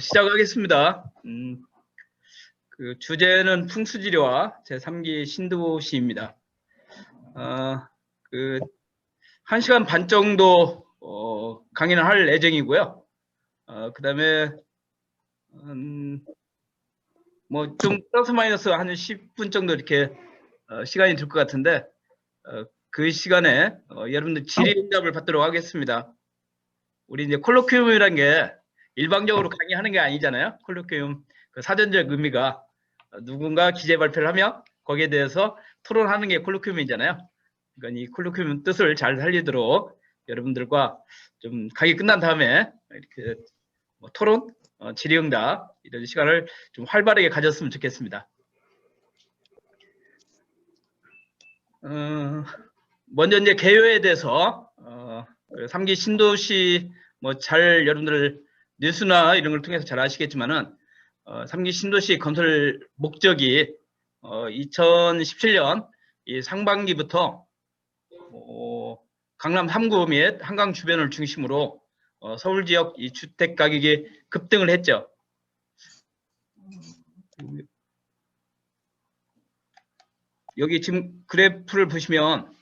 시작하겠습니다. 그 주제는 풍수지리와 제3기 신도시입니다. 그 1시간 반 정도 강의를 할 예정이고요. 그다음에 뭐 좀 플러스 마이너스 한 10분 정도 이렇게 시간이 들 것 같은데 그 시간에 여러분들 질의응답을 받도록 하겠습니다. 우리 이제 콜로퀴움이라는 게 일방적으로 강의하는 게 아니잖아요. 콜로퀴움 그 사전적 의미가 누군가 기재 발표를 하면 거기에 대해서 토론하는 게 콜로퀴움이잖아요. 그러니까 이 콜로퀴움 뜻을 잘 살리도록 여러분들과 좀 강의 끝난 다음에 이렇게 뭐 토론, 질의응답 이런 시간을 좀 활발하게 가졌으면 좋겠습니다. 먼저 이제 개요에 대해서 3기 신도시 뭐 잘 여러분들 뉴스나 이런 걸 통해서 잘 아시겠지만은 3기 신도시 건설 목적이 2017년 이 상반기부터 강남 3구 및 한강 주변을 중심으로 서울 지역 이 주택 가격이 급등을 했죠. 여기 지금 그래프를 보시면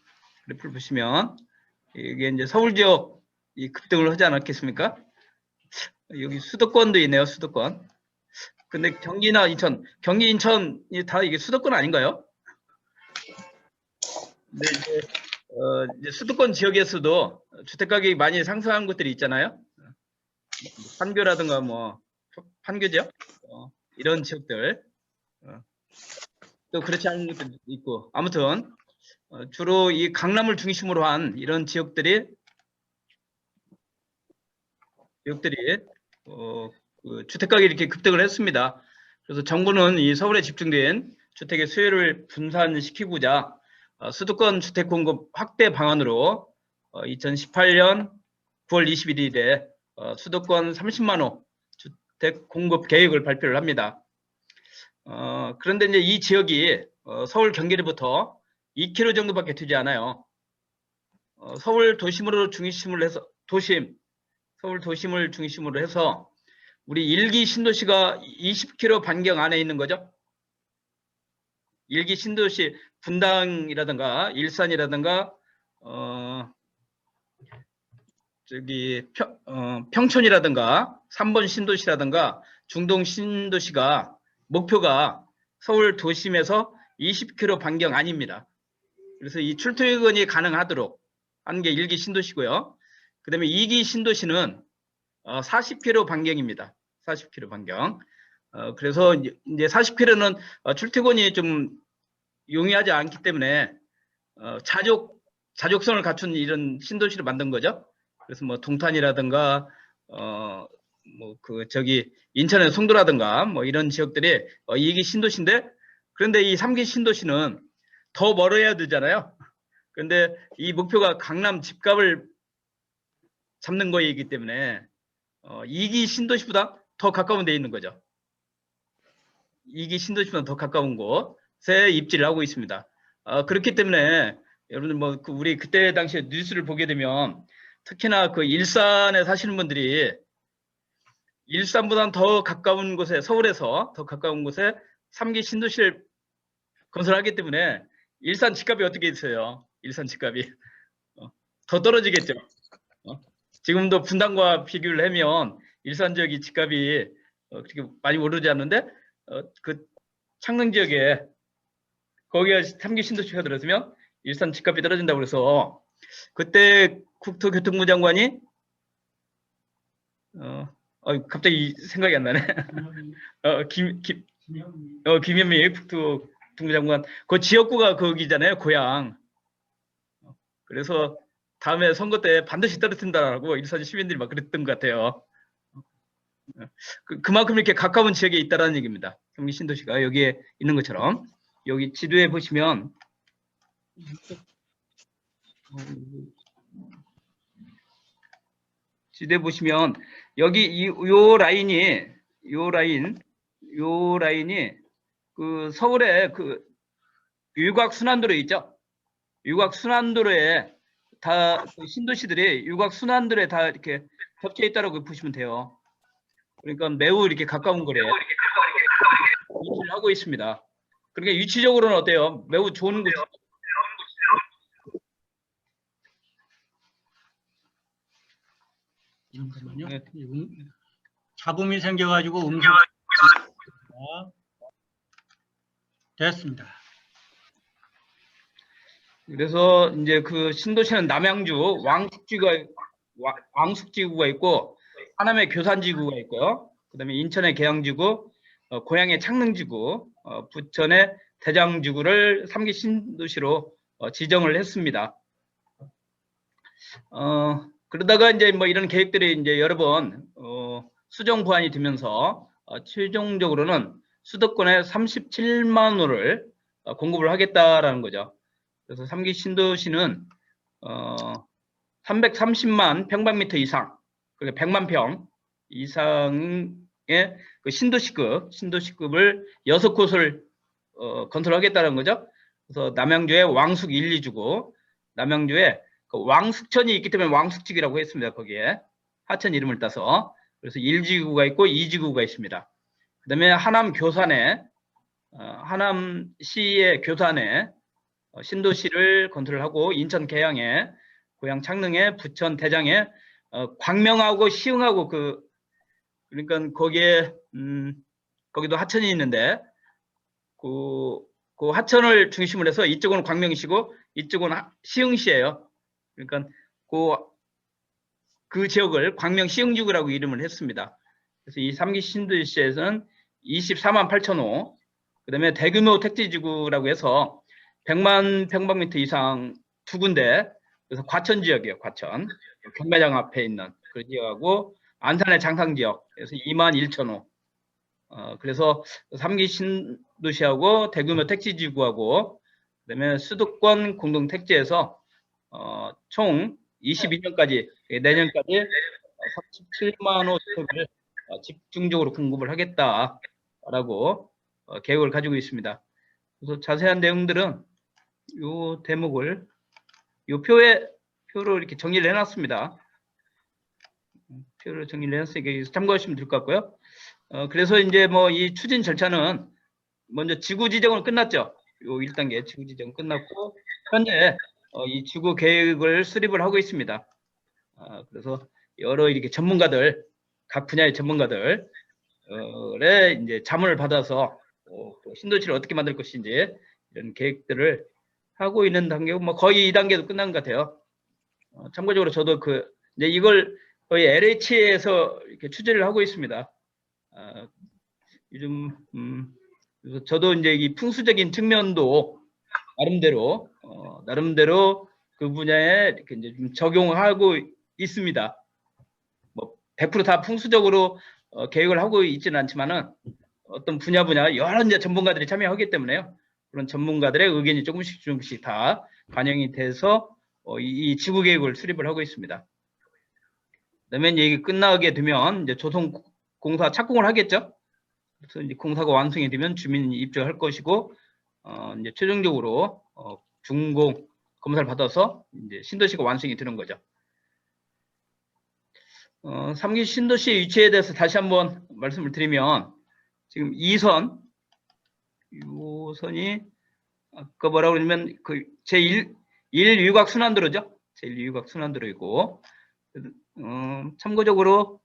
이게 이제 서울 지역 이 급등을 하지 않았겠습니까? 여기 수도권도 있네요, 수도권. 근데 경기나 인천, 경기 인천이 다 이게 수도권 아닌가요? 근데 이제 수도권 지역에서도 주택 가격이 많이 상승한 곳들이 있잖아요. 판교라든가 뭐 판교죠. 이런 지역들. 또 그렇지 않은 것도 있고 아무튼 주로 이 강남을 중심으로 한 이런 지역들이 그 주택 가격이 이렇게 급등을 했습니다. 그래서 정부는 이 서울에 집중된 주택의 수요를 분산시키고자 수도권 주택 공급 확대 방안으로 2018년 9월 21일에 수도권 30만 호 주택 공급 계획을 발표를 합니다. 그런데 이제 이 지역이 서울 경기로부터 2km 정도밖에 되지 않아요. 서울 도심으로 중심을 해서 서울 도심을 중심으로 해서 우리 1기 신도시가 20km 반경 안에 있는 거죠. 1기 신도시 분당이라든가 일산이라든가 평촌이라든가 3번 신도시라든가 중동 신도시가 목표가 서울 도심에서 20km 반경 안입니다. 그래서 이 출퇴근이 가능하도록 하는 게 1기 신도시고요. 그 다음에 2기 신도시는 40km 반경입니다. 40km 반경. 그래서 이제 40km는 출퇴근이 좀 용이하지 않기 때문에 자족성을 갖춘 이런 신도시를 만든 거죠. 그래서 뭐 동탄이라든가 인천의 송도라든가 뭐 이런 지역들이 2기 신도시인데, 그런데 이 3기 신도시는 더 멀어야 되잖아요. 그런데 이 목표가 강남 집값을 잡는 거이기 때문에 2기 신도시보다 더 가까운 데 있는 거죠. 2기 신도시보다 더 가까운 곳에 입지를 하고 있습니다. 그렇기 때문에 여러분들 뭐 우리 그때 당시에 뉴스를 보게 되면 특히나 그 일산에 사시는 분들이 일산보다 더 가까운 곳에, 서울에서 더 가까운 곳에 3기 신도시를 건설하기 때문에 일산 집값이 어떻게 있어요? 일산 집값이 더 떨어지겠죠. 지금도 분당과 비교를 하면 일산 지역이 집값이 그렇게 많이 오르지 않는데 그 창릉 지역에 거기가 3기 신도시가 들어서면 일산 집값이 떨어진다고 그래서 그때 국토교통부 장관이 갑자기 생각이 안 나네. 김현미 국토교통부 장관. 그 지역구가 거기잖아요, 고향. 그래서 다음에 선거 때 반드시 떨어진다라고 일산 시민들이 막 그랬던 것 같아요. 그만큼 이렇게 가까운 지역에 있다라는 얘기입니다. 3기 신도시가 여기에 있는 것처럼. 여기 지도에 보시면 여기 요 라인이 그 서울의 그 유곽 순환도로 있죠. 유곽 순환도로에 다 그 신도시들이 유곽 순환도로에 다 이렇게 겹쳐 있다라고 보시면 돼요. 그러니까 매우 이렇게 가까운 거리에 위치를 하고 있습니다. 그러니까 위치적으로는 어때요? 매우 좋은 곳. 잠깐만요. 네. 잡음이 생겨가지고 음성 됐습니다. 그래서 이제 그 신도시는 남양주 왕숙지구가 있고, 하남의 교산지구가 있고요. 그다음에 인천의 계양지구, 고양의 창릉지구, 부천의 대장지구를 3기 신도시로 지정을 했습니다. 그러다가 이제 뭐 이런 계획들이 이제 여러 번 수정 보완이 되면서 최종적으로는 수도권에 37만 호를 공급을 하겠다라는 거죠. 그래서 3기 신도시는 330만 평방미터 이상, 그러니까 100만 평 이상의 그 신도시급을 6곳을 건설하겠다는 거죠. 그래서 남양주에 왕숙 1, 2주고, 남양주에 그 왕숙천이 있기 때문에 왕숙지구라고 했습니다. 거기에 하천 이름을 따서. 그래서 1지구가 있고 2지구가 있습니다. 그다음에 하남 교산에 하남시의 교산에 신도시를 건설을 하고, 인천 계양에, 고양 창릉에, 부천 대장에, 광명하고 시흥하고 그러니까 거기에 거기도 하천이 있는데 그 하천을 중심으로 해서 이쪽은 광명시고 이쪽은 시흥시예요. 그러니까 그 지역을 광명 시흥지구라고 이름을 했습니다. 그래서 이 3기 신도시에서는 24만 8천 호, 그다음에 대규모 택지지구라고 해서 100만 평방미터 이상 2군데, 그래서 과천 지역이에요. 과천 경매장 앞에 있는 그 지역하고, 안산의 장상 지역, 그래서 2만 1천 호. 그래서 3기 신도시하고 대규모 택지지구하고, 그다음에 수도권 공동 택지에서 총 22년까지, 내년까지 37만 호 스토리를 집중적으로 공급을 하겠다라고 계획을 가지고 있습니다. 그래서 자세한 내용들은 이 대목을 이 표로 이렇게 정리를 해놨습니다. 표를 정리를 해놨으니까 참고하시면 될 것 같고요. 그래서 이제 뭐 이 추진 절차는 먼저 지구 지정은 끝났죠. 요 1단계 지구 지정 끝났고, 현재 이 지구 계획을 수립을 하고 있습니다. 그래서 여러 이렇게 전문가들, 각 분야의 전문가들의 이제 자문을 받아서 또 신도시를 어떻게 만들 것인지 이런 계획들을 하고 있는 단계고, 뭐 거의 2단계도 끝난 것 같아요. 참고적으로 저도 이제 이걸 거의 LH에서 이렇게 추진을 하고 있습니다. 요즘 그래서 저도 이제 이 풍수적인 측면도 나름대로 그 분야에 이렇게 이제 좀 적용하고 있습니다. 뭐 100% 풍수적으로 계획을 하고 있지는 않지만은 어떤 분야 여러 이제 전문가들이 참여하기 때문에요. 그런 전문가들의 의견이 조금씩 다 반영이 돼서 이 지구 계획을 수립을 하고 있습니다. 그다음에 이제 이게 끝나게 되면 이제 조성공사 착공을 하겠죠. 그래서 이제 공사가 완성이 되면 주민이 입주할 것이고, 이제 최종적으로 준공 검사를 받아서 이제 신도시가 완성이 되는 거죠. 3기 신도시의 위치에 대해서 다시 한번 말씀을 드리면, 지금 2선, 이 선이 아까 뭐라고 그러면 그 제1 유곽 순환도로죠. 제1 유곽 순환도로이고, 참고적으로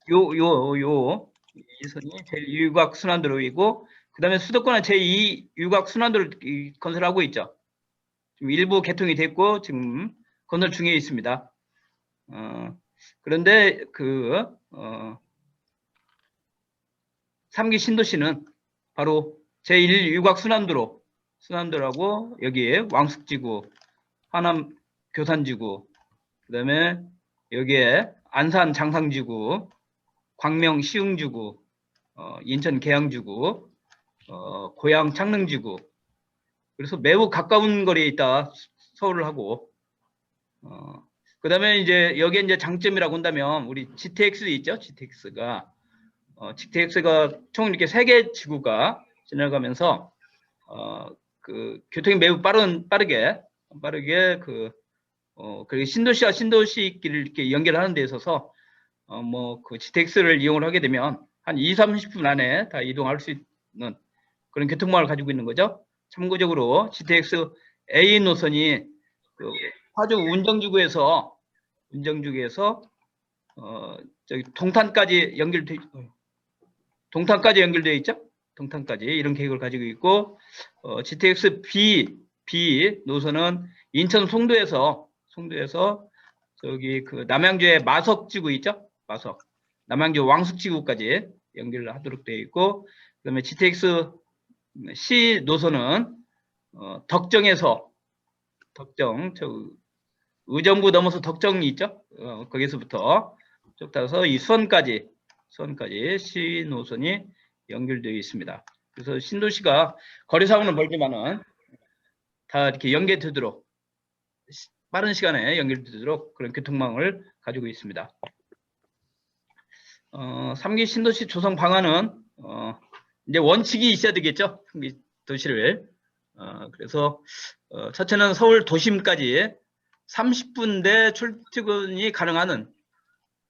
이 선이 제1유곽 순환도로이고, 그 다음에 수도권은 제2 유곽 순환도로를 건설하고 있죠. 지금 일부 개통이 됐고 지금 건설 중에 있습니다. 그런데 3기 신도시는 바로 제1 유곽 순환도로하고 여기에 왕숙지구, 하남 교산지구, 그 다음에 여기에 안산 장상지구, 광명 시흥지구, 인천 계양지구, 고양 창릉지구. 그래서 매우 가까운 거리에 있다. 서울을 하고. 그 다음에 이제 여기에 이제 장점이라고 한다면 우리 GTX도 있죠. GTX가 총 이렇게 3개 지구가 지나가면서 그 교통이 매우 빠르게 그리고 신도시와 신도시끼리 이렇게 연결하는 데 있어서 뭐 그 GTX를 이용을 하게 되면 한 2, 30분 안에 다 이동할 수 있는 그런 교통망을 가지고 있는 거죠. 참고적으로 GTX A 노선이 그 파주 운정주구에서 저기 동탄까지 연결돼 있죠. 동탄까지 이런 계획을 가지고 있고, GTX B 노선은 인천 송도에서 저기 그 남양주의 마석지구 있죠. 남양주 왕숙지구까지 연결을 하도록 되어 있고, 그다음에 GTX C 노선은 덕정 저 의정부 넘어서 덕정이 있죠. 거기서부터 쭉 따라서 이 수원까지 C 노선이 연결되어 있습니다. 그래서 신도시가 거리상으로는 멀지만은 다 이렇게 연계되도록 빠른 시간에 연결되도록 그런 교통망을 가지고 있습니다. 3기 신도시 조성 방안은 이제 원칙이 있어야 되겠죠. 3기 도시를. 그래서 첫째는 서울 도심까지 30분대 출퇴근이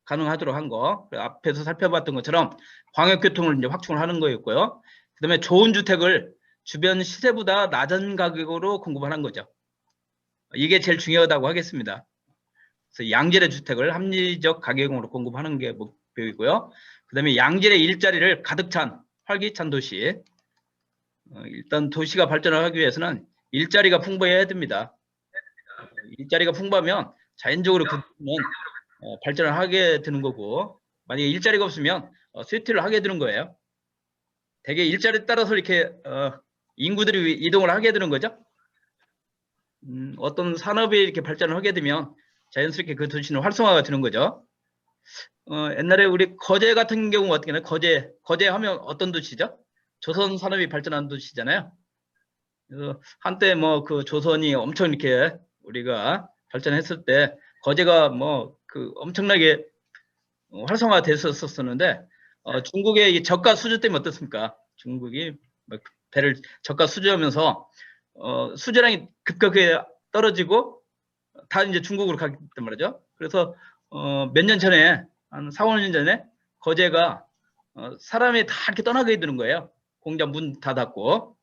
가능하도록 한 거. 앞에서 살펴봤던 것처럼 광역교통을 이제 확충을 하는 거였고요. 그다음에 좋은 주택을 주변 시세보다 낮은 가격으로 공급하는 거죠. 이게 제일 중요하다고 하겠습니다. 그래서 양질의 주택을 합리적 가격으로 공급하는 게 목표이고요. 그다음에 양질의 일자리를 가득 찬 활기찬 도시. 일단 도시가 발전을 하기 위해서는 일자리가 풍부해야 됩니다. 일자리가 풍부하면 자연적으로 그 도시는 발전을 하게 되는 거고, 만약에 일자리가 없으면 쇠퇴를 하게 되는 거예요. 대개 일자리에 따라서 이렇게 인구들이 이동을 하게 되는 거죠. 어떤 산업이 이렇게 발전을 하게 되면 자연스럽게 그 도시는 활성화가 되는 거죠. 옛날에 우리 거제 같은 경우 어떻게 하나요? 거제 하면 어떤 도시죠? 조선 산업이 발전한 도시잖아요. 그래서 한때 뭐 그 조선이 엄청 이렇게 우리가 발전했을 때 거제가 뭐 그 엄청나게 활성화됐었었는데 중국의 이 저가 수주 때문에 어떻습니까? 중국이 배를 저가 수주하면서 수주량이 급격하게 떨어지고 다 이제 중국으로 갔단 말이죠. 그래서 몇 년 전에 한 4, 5년 전에 거제가 사람이 다 이렇게 떠나게 되는 거예요. 공장 문 다 닫고.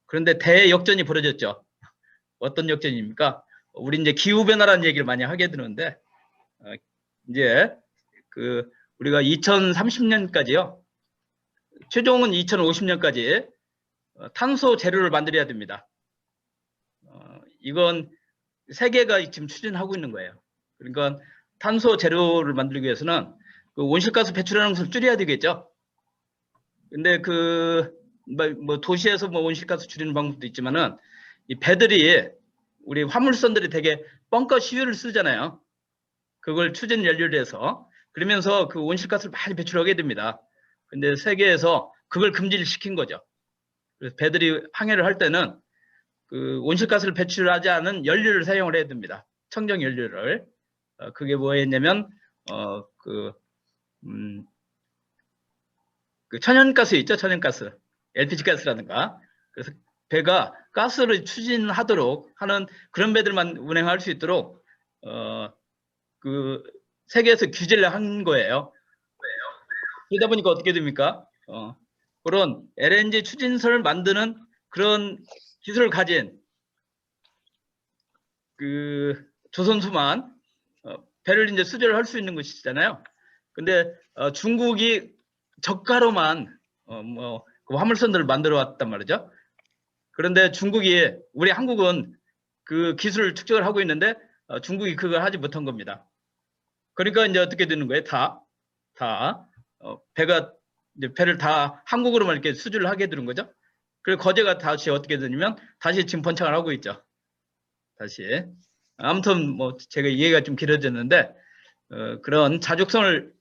그런데 대역전이 벌어졌죠. 어떤 역전입니까? 우리 이제 기후 변화라는 얘기를 많이 하게 되는데 이제 그 우리가 2030년까지요. 최종은 2050년까지 탄소 제로를 만들어야 됩니다. 이건 세계가 지금 추진하고 있는 거예요. 그러니까 탄소 제로를 만들기 위해서는 그 온실가스 배출하는 것을 줄여야 되겠죠. 근데 뭐 도시에서 뭐 온실가스 줄이는 방법도 있지만은 이 배들이 우리 화물선들이 되게 벙커 시유를 쓰잖아요. 그걸 추진 연료를 해서 그러면서 그 온실가스를 많이 배출하게 됩니다. 근데 세계에서 그걸 금지를 시킨 거죠. 그래서 배들이 항해를 할 때는 그 온실가스를 배출하지 않은 연료를 사용을 해야 됩니다. 청정 연료를. 그게 뭐였냐면 그 천연가스 있죠, 천연가스, LPG 가스라든가. 그래서 배가 가스를 추진하도록 하는 그런 배들만 운행할 수 있도록 그 세계에서 규제를 한 거예요. 그러다 보니까 어떻게 됩니까? 그런 LNG 추진선을 만드는 그런 기술을 가진 그 조선수만 배를 이제 수주를 할 수 있는 것이잖아요. 근데 중국이 저가로만 그 화물선들을 만들어 왔단 말이죠. 그런데 우리 한국은 그 기술을 축적을 하고 있는데 중국이 그걸 하지 못한 겁니다. 그러니까 이제 어떻게 되는 거예요? 배를 다 한국으로만 이렇게 수주를 하게 되는 거죠. 그리고 거제가 다시 어떻게 되냐면 다시 지금 번창을 하고 있죠. 다시. 아무튼 뭐 제가 이해가 좀 길어졌는데 그런 자족성을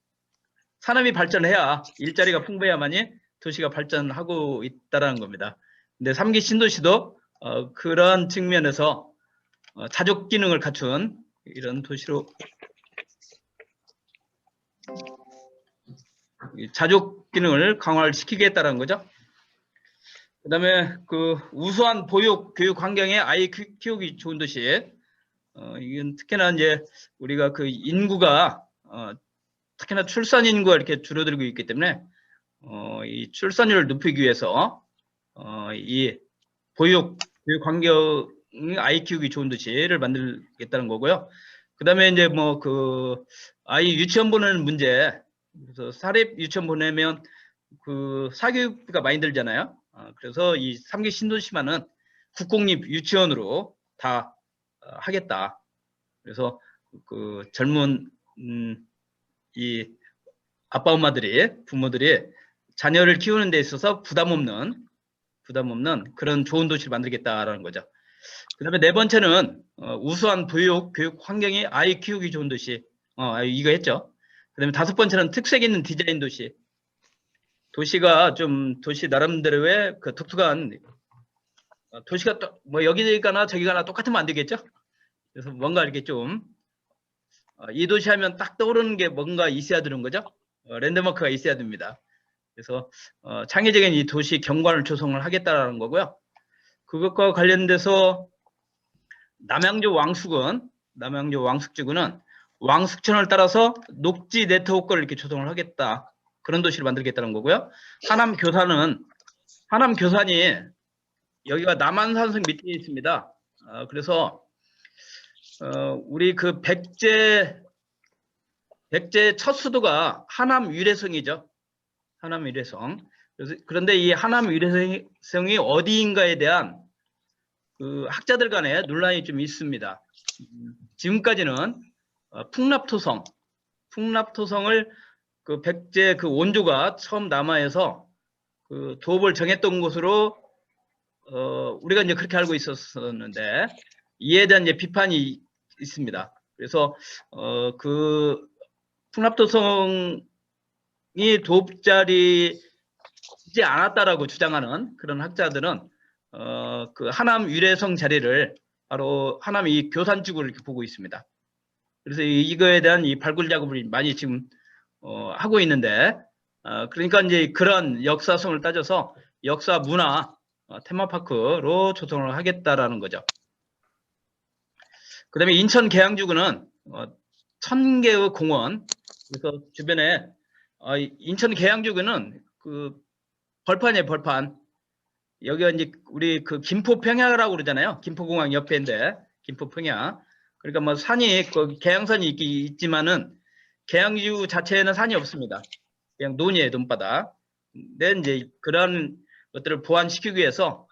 산업이 발전해야 일자리가 풍부해야만이 도시가 발전하고 있다라는 겁니다. 근데 3기 신도시도 그런 측면에서 자족 기능을 갖춘 이런 도시로 자족 기능을 강화를 시키겠다는 거죠. 그다음에 그 우수한 보육 교육 환경에 아이 키우기 좋은 도시. 이건 특히나 이제 우리가 그 인구가 특히나 출산 인구가 이렇게 줄어들고 있기 때문에 이 출산율을 높이기 위해서 이 교육 환경이 아이 키우기 좋은 도시를 만들겠다는 거고요. 그다음에 이제 뭐 그 아이 유치원 보내는 문제, 그래서 사립 유치원 보내면 그 사교육비가 많이 들잖아요. 그래서 이 3기 신도시만은 국공립 유치원으로 다 하겠다. 그래서 그 젊은 이 아빠 엄마들이 부모들이 자녀를 키우는 데 있어서 부담 없는 그런 좋은 도시를 만들겠다라는 거죠. 그다음에 네 번째는 우수한 교육 환경이 아이 키우기 좋은 도시. 이거 했죠. 그다음에 다섯 번째는 특색 있는 디자인 도시. 도시가 좀 도시 나름대로의 그 독특한 도시가 또 뭐 여기 가나 저기 가나 똑같으면 안 되겠죠. 그래서 뭔가 이렇게 좀 이 도시 하면 딱 떠오르는 게 뭔가 있어야 되는 거죠. 랜드마크가 있어야 됩니다. 그래서 창의적인 이 도시 경관을 조성을 하겠다라는 거고요. 그것과 관련돼서 남양주 왕숙지구는 왕숙천을 따라서 녹지 네트워크를 이렇게 조성을 하겠다. 그런 도시를 만들겠다는 거고요. 하남교산이 여기가 남한산성 밑에 있습니다. 그래서 우리 그 백제 첫 수도가 하남 위례성이죠. 하남 위례성. 그런데 이 하남 위례성이 어디인가에 대한 그 학자들 간에 논란이 좀 있습니다. 지금까지는 풍납토성을 그 백제 그 원조가 처음 남하에서 그 도읍을 정했던 곳으로 우리가 이제 그렇게 알고 있었는데 이에 대한 이제 비판이 있습니다. 그래서 그 풍납토성이 도읍자리지 않았다라고 주장하는 그런 학자들은 그 하남 위례성 자리를 바로 하남 이 교산지구를 이렇게 보고 있습니다. 그래서 이거에 대한 이 발굴 작업을 많이 지금 하고 있는데 그러니까 이제 그런 역사성을 따져서 역사 문화 테마파크로 조성을 하겠다라는 거죠. 그다음에 인천 계양주구는 1000개의 공원, 그래서 주변에 인천 계양주구는 그 벌판이에요, 벌판. 여기가 이제 우리 그 김포평야라고 그러잖아요. 김포공항 옆에인데 김포평야. 그러니까 뭐 산이 그 계양산이 있지만은 계양주 자체에는 산이 없습니다. 그냥 논이에요, 논바다. 근데 이제 그런 것들을 보완시키기 위해서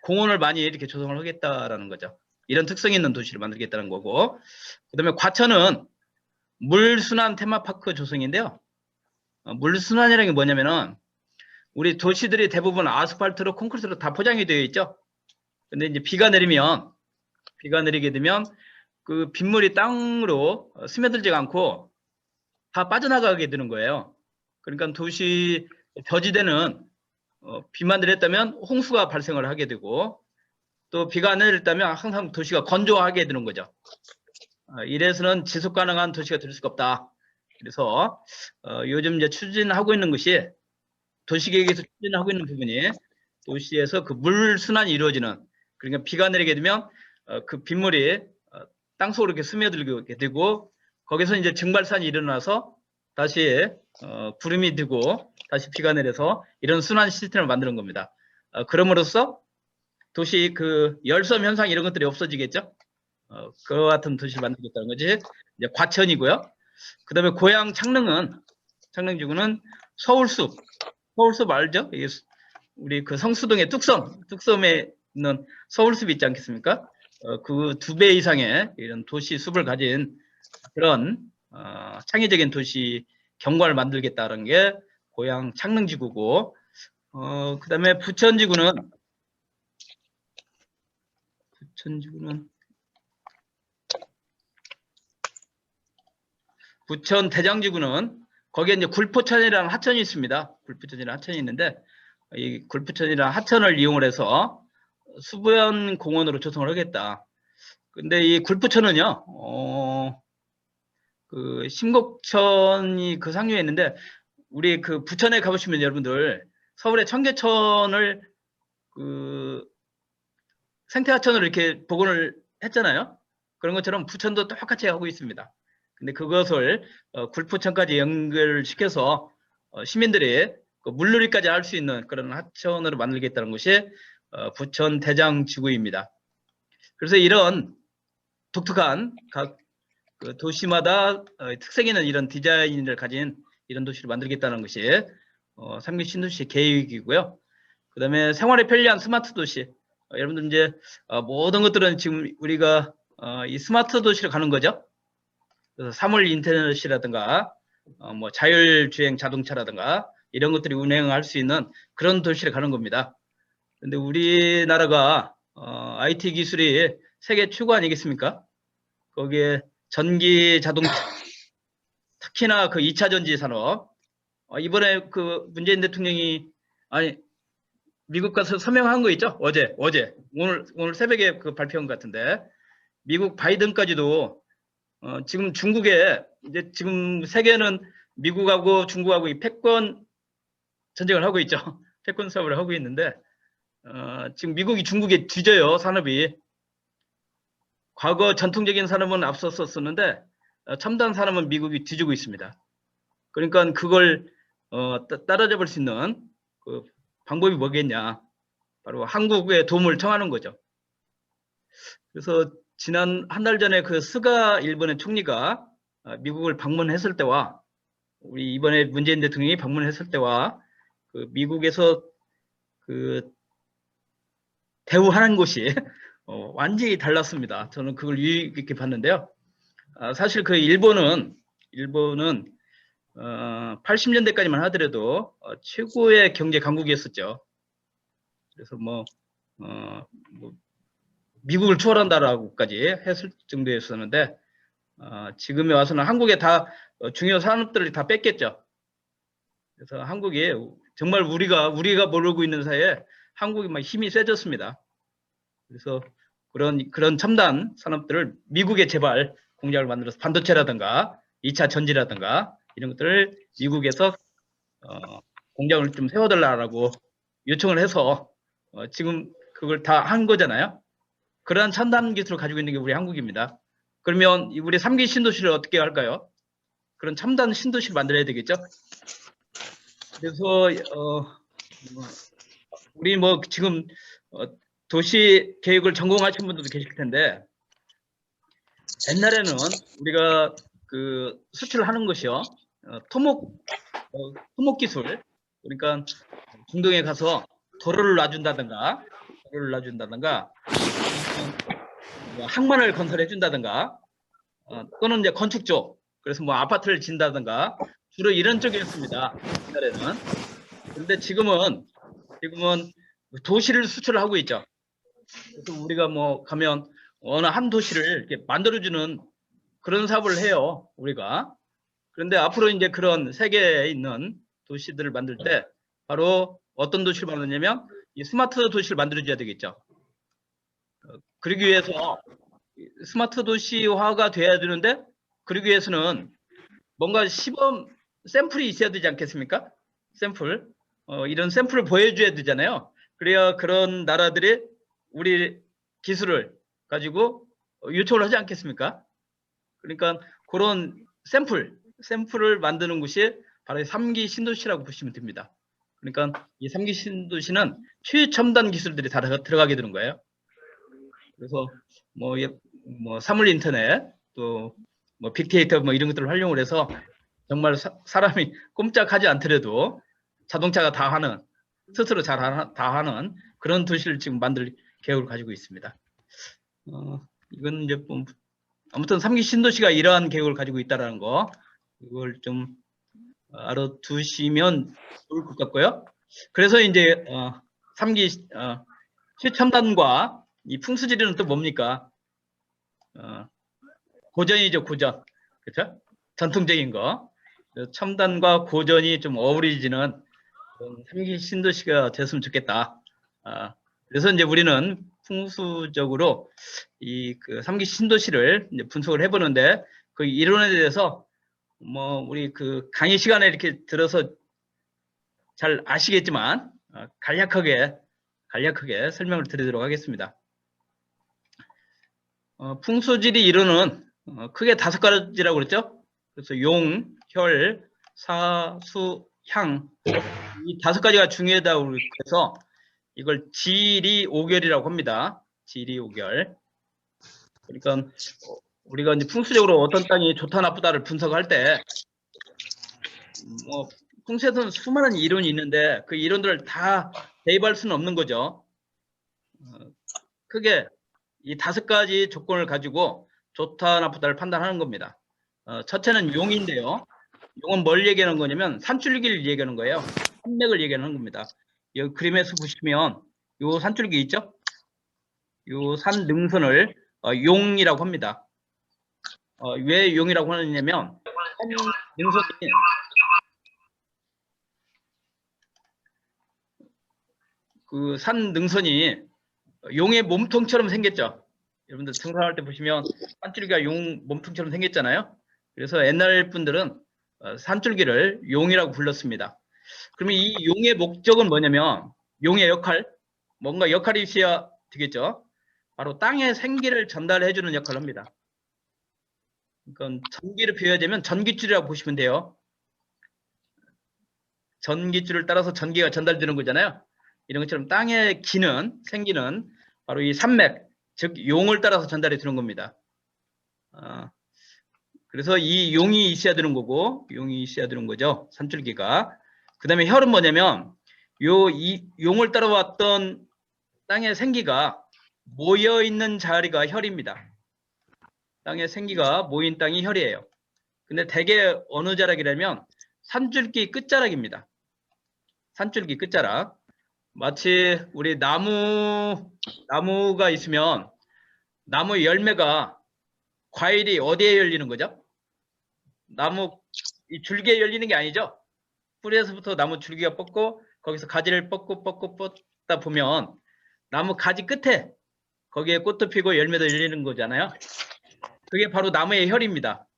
공원을 많이 이렇게 조성을 하겠다라는 거죠. 이런 특성 있는 도시를 만들겠다는 거고. 그다음에 과천은 물순환 테마파크 조성인데요. 물순환이라는 게 뭐냐면은 우리 도시들이 대부분 아스팔트로 콘크리트로 다 포장이 되어 있죠. 근데 이제 비가 내리게 되면 그 빗물이 땅으로 스며들지 않고 다 빠져나가게 되는 거예요. 그러니까 도시 저지대는 비만 내렸다면 홍수가 발생을 하게 되고 또 비가 안 내렸다면 항상 도시가 건조하게 되는 거죠. 이래서는 지속 가능한 도시가 될 수가 없다. 그래서 요즘 이제 추진하고 있는 것이 도시계획에서 추진하고 있는 부분이 도시에서 그 물 순환이 이루어지는, 그러니까 비가 내리게 되면 그 빗물이 땅속으로 이렇게 스며들게 되고 거기서 이제 증발산이 일어나서 다시 구름이 되고 다시 비가 내려서 이런 순환 시스템을 만드는 겁니다. 그럼으로써 도시 그 열섬 현상 이런 것들이 없어지겠죠. 그와 같은 도시를 만들겠다는 거지. 이제 과천이고요. 그 다음에 고향 창릉지구는 서울숲 알죠? 우리 그 성수동의 뚝섬에 있는 서울숲이 있지 않겠습니까? 그 2배 이상의 이런 도시 숲을 가진 그런 창의적인 도시 경관을 만들겠다는 게 고향 창릉지구고, 그 다음에 부천 대장지구는 거기에 이제 굴포천이라는 하천이 있습니다. 굴포천이라는 하천이 있는데 이 굴포천이라는 하천을 이용을 해서 수변 공원으로 조성을 하겠다. 근데 이 굴포천은요, 그 심곡천이 그 상류에 있는데 우리 그 부천에 가보시면 여러분들 서울의 청계천을 그 생태하천으로 이렇게 복원을 했잖아요. 그런 것처럼 부천도 똑같이 하고 있습니다. 근데 그것을 굴포천까지 연결시켜서 시민들이 그 물놀이까지 할 수 있는 그런 하천으로 만들겠다는 것이 부천 대장지구입니다. 그래서 이런 독특한 각 그 도시마다 특색 있는 이런 디자인을 가진 이런 도시를 만들겠다는 것이 3기 신도시 계획이고요. 그 다음에 생활에 편리한 스마트 도시. 여러분들 이제 모든 것들은 지금 우리가 이 스마트 도시로 가는 거죠. 그래서 사물 인터넷이라든가 뭐 자율주행 자동차라든가 이런 것들이 운행할 수 있는 그런 도시로 가는 겁니다. 근데 우리나라가 IT 기술이 세계 최고 아니겠습니까? 거기에 전기 자동차, 특히나 그 2차 전지 산업. 이번에 그 문재인 대통령이 미국 가서 서명한 거 있죠? 어제 오늘 새벽에 그 발표한 것 같은데 미국 바이든까지도 지금 중국에 이제 지금 세계는 미국하고 중국하고 이 패권 전쟁을 하고 있죠. 패권 싸움을 하고 있는데 지금 미국이 중국에 뒤져요, 산업이. 과거 전통적인 산업은 앞섰었는데 첨단 산업은 미국이 뒤지고 있습니다. 그러니까 그걸 따라잡을 수 있는 그 방법이 뭐겠냐? 바로 한국의 도움을 청하는 거죠. 그래서 지난 한 달 전에 그 스가 일본의 총리가 미국을 방문했을 때와 우리 이번에 문재인 대통령이 방문했을 때와 그 미국에서 그 대우하는 곳이 완전히 달랐습니다. 저는 그걸 유의 깊게 봤는데요. 사실 그 일본은 80년대까지만 하더라도 최고의 경제 강국이었었죠. 그래서 뭐 미국을 추월한다라고까지 했을 정도였었는데 지금에 와서는 한국에 다 중요 산업들을 다 뺏겼죠. 그래서 한국이 정말 우리가 모르고 있는 사이에 한국이 막 힘이 세졌습니다. 그래서 그런 첨단 산업들을 미국에 제발 공장을 만들어서 반도체라든가 2차 전지라든가 이런 것들을 미국에서 공장을 좀 세워달라고 요청을 해서 지금 그걸 다 한 거잖아요. 그러한 첨단 기술을 가지고 있는 게 우리 한국입니다. 그러면 우리 3기 신도시를 어떻게 할까요? 그런 첨단 신도시를 만들어야 되겠죠. 그래서 우리 뭐 지금 도시 계획을 전공하신 분들도 계실 텐데 옛날에는 우리가 그 수출을 하는 것이요 토목 기술, 그러니까 중동에 가서 도로를 놔준다든가 뭐 항만을 건설해 준다든가 또는 이제 건축 쪽, 그래서 뭐 아파트를 짓는다든가 주로 이런 쪽이었습니다. 옛날에는. 그런데 지금은 도시를 수출하고 있죠. 그래서 우리가 뭐 가면 어느 한 도시를 이렇게 만들어주는 그런 사업을 해요, 우리가. 그런데 앞으로 이제 그런 세계에 있는 도시들을 만들 때 바로 어떤 도시를 만드냐면 이 스마트 도시를 만들어줘야 되겠죠. 그러기 위해서 스마트 도시화가 돼야 되는데 그러기 위해서는 뭔가 시범 샘플이 있어야 되지 않겠습니까? 샘플. 이런 샘플을 보여줘야 되잖아요. 그래야 그런 나라들이 우리 기술을 가지고 요청을 하지 않겠습니까? 그러니까 그런 샘플을 만드는 곳이 바로 3기 신도시라고 보시면 됩니다. 그러니까 이 3기 신도시는 최첨단 기술들이 다 들어가게 되는 거예요. 그래서 뭐 사물 인터넷 또 뭐 빅데이터 뭐 이런 것들을 활용을 해서 정말 사람이 꼼짝하지 않더라도 자동차가 다 하는, 스스로 다 하는 그런 도시를 지금 만들 계획을 가지고 있습니다. 이건 이제 아무튼 3기 신도시가 이러한 계획을 가지고 있다는 거, 이걸 좀 알아두시면 좋을 것 같고요. 그래서 이제 3기 최첨단과 이 풍수지리는 또 뭡니까? 고전이죠, 고전. 그렇죠? 전통적인 거. 첨단과 고전이 좀 어우러지는 3기 신도시가 됐으면 좋겠다. 그래서 이제 우리는 풍수적으로 그 3기 신도시를 이제 분석을 해보는데 그 이론에 대해서 뭐 우리 그 강의 시간에 이렇게 들어서 잘 아시겠지만 간략하게 설명을 드리도록 하겠습니다. 풍수지리 이론은 크게 5가지라고 그랬죠? 그래서 용, 혈, 사, 수, 향. 이 5가지가 중요하다고 해서 이걸 지리오결이라고 합니다. 지리오결. 그러니까 우리가 이제 풍수적으로 어떤 땅이 좋다 나쁘다를 분석할 때 뭐 풍수에서는 수많은 이론이 있는데 그 이론들을 다 대입할 수는 없는 거죠. 크게 이 5가지 조건을 가지고 좋다 나쁘다를 판단하는 겁니다. 첫째는 용인데요. 용은 뭘 얘기하는 거냐면 산줄기를 얘기하는 거예요. 산맥을 얘기하는 겁니다. 여기 그림에서 보시면 요 산줄기 있죠? 요 산 능선을 용이라고 합니다. 왜 용이라고 하느냐면 산 능선이 그 산 능선이 용의 몸통처럼 생겼죠. 여러분들 등산할 때 보시면 산줄기가 용 몸통처럼 생겼잖아요. 그래서 옛날 분들은 산줄기를 용이라고 불렀습니다. 그러면 이 용의 목적은 뭐냐면 용의 역할, 뭔가 역할이 있어야 되겠죠. 바로 땅에 생기를 전달해 주는 역할을 합니다. 그러니까 전기를 비유하자면 전기줄이라고 보시면 돼요. 전기줄을 따라서 전기가 전달되는 거잖아요. 이런 것처럼 땅의 기는 생기는 바로 이 산맥, 즉 용을 따라서 전달이 되는 겁니다. 그래서 이 용이 있어야 되는 거고, 용이 있어야 되는 거죠. 산줄기가. 그 다음에 혈은 뭐냐면 이 용을 따라왔던 땅의 생기가 모여 있는 자리가 혈입니다. 땅의 생기가 모인 땅이 혈이에요. 근데 대개 어느 자락이라면 산줄기 끝자락입니다. 산줄기 끝자락. 마치 우리 나무가 있으면 나무 열매가 과일이 어디에 열리는 거죠? 나무 이 줄기에 열리는 게 아니죠. 뿌리에서부터 나무 줄기가 뻗고 거기서 가지를 뻗다 보면 나무 가지 끝에 거기에 꽃도 피고 열매도 열리는 거잖아요. 그게 바로 나무의 혈입니다.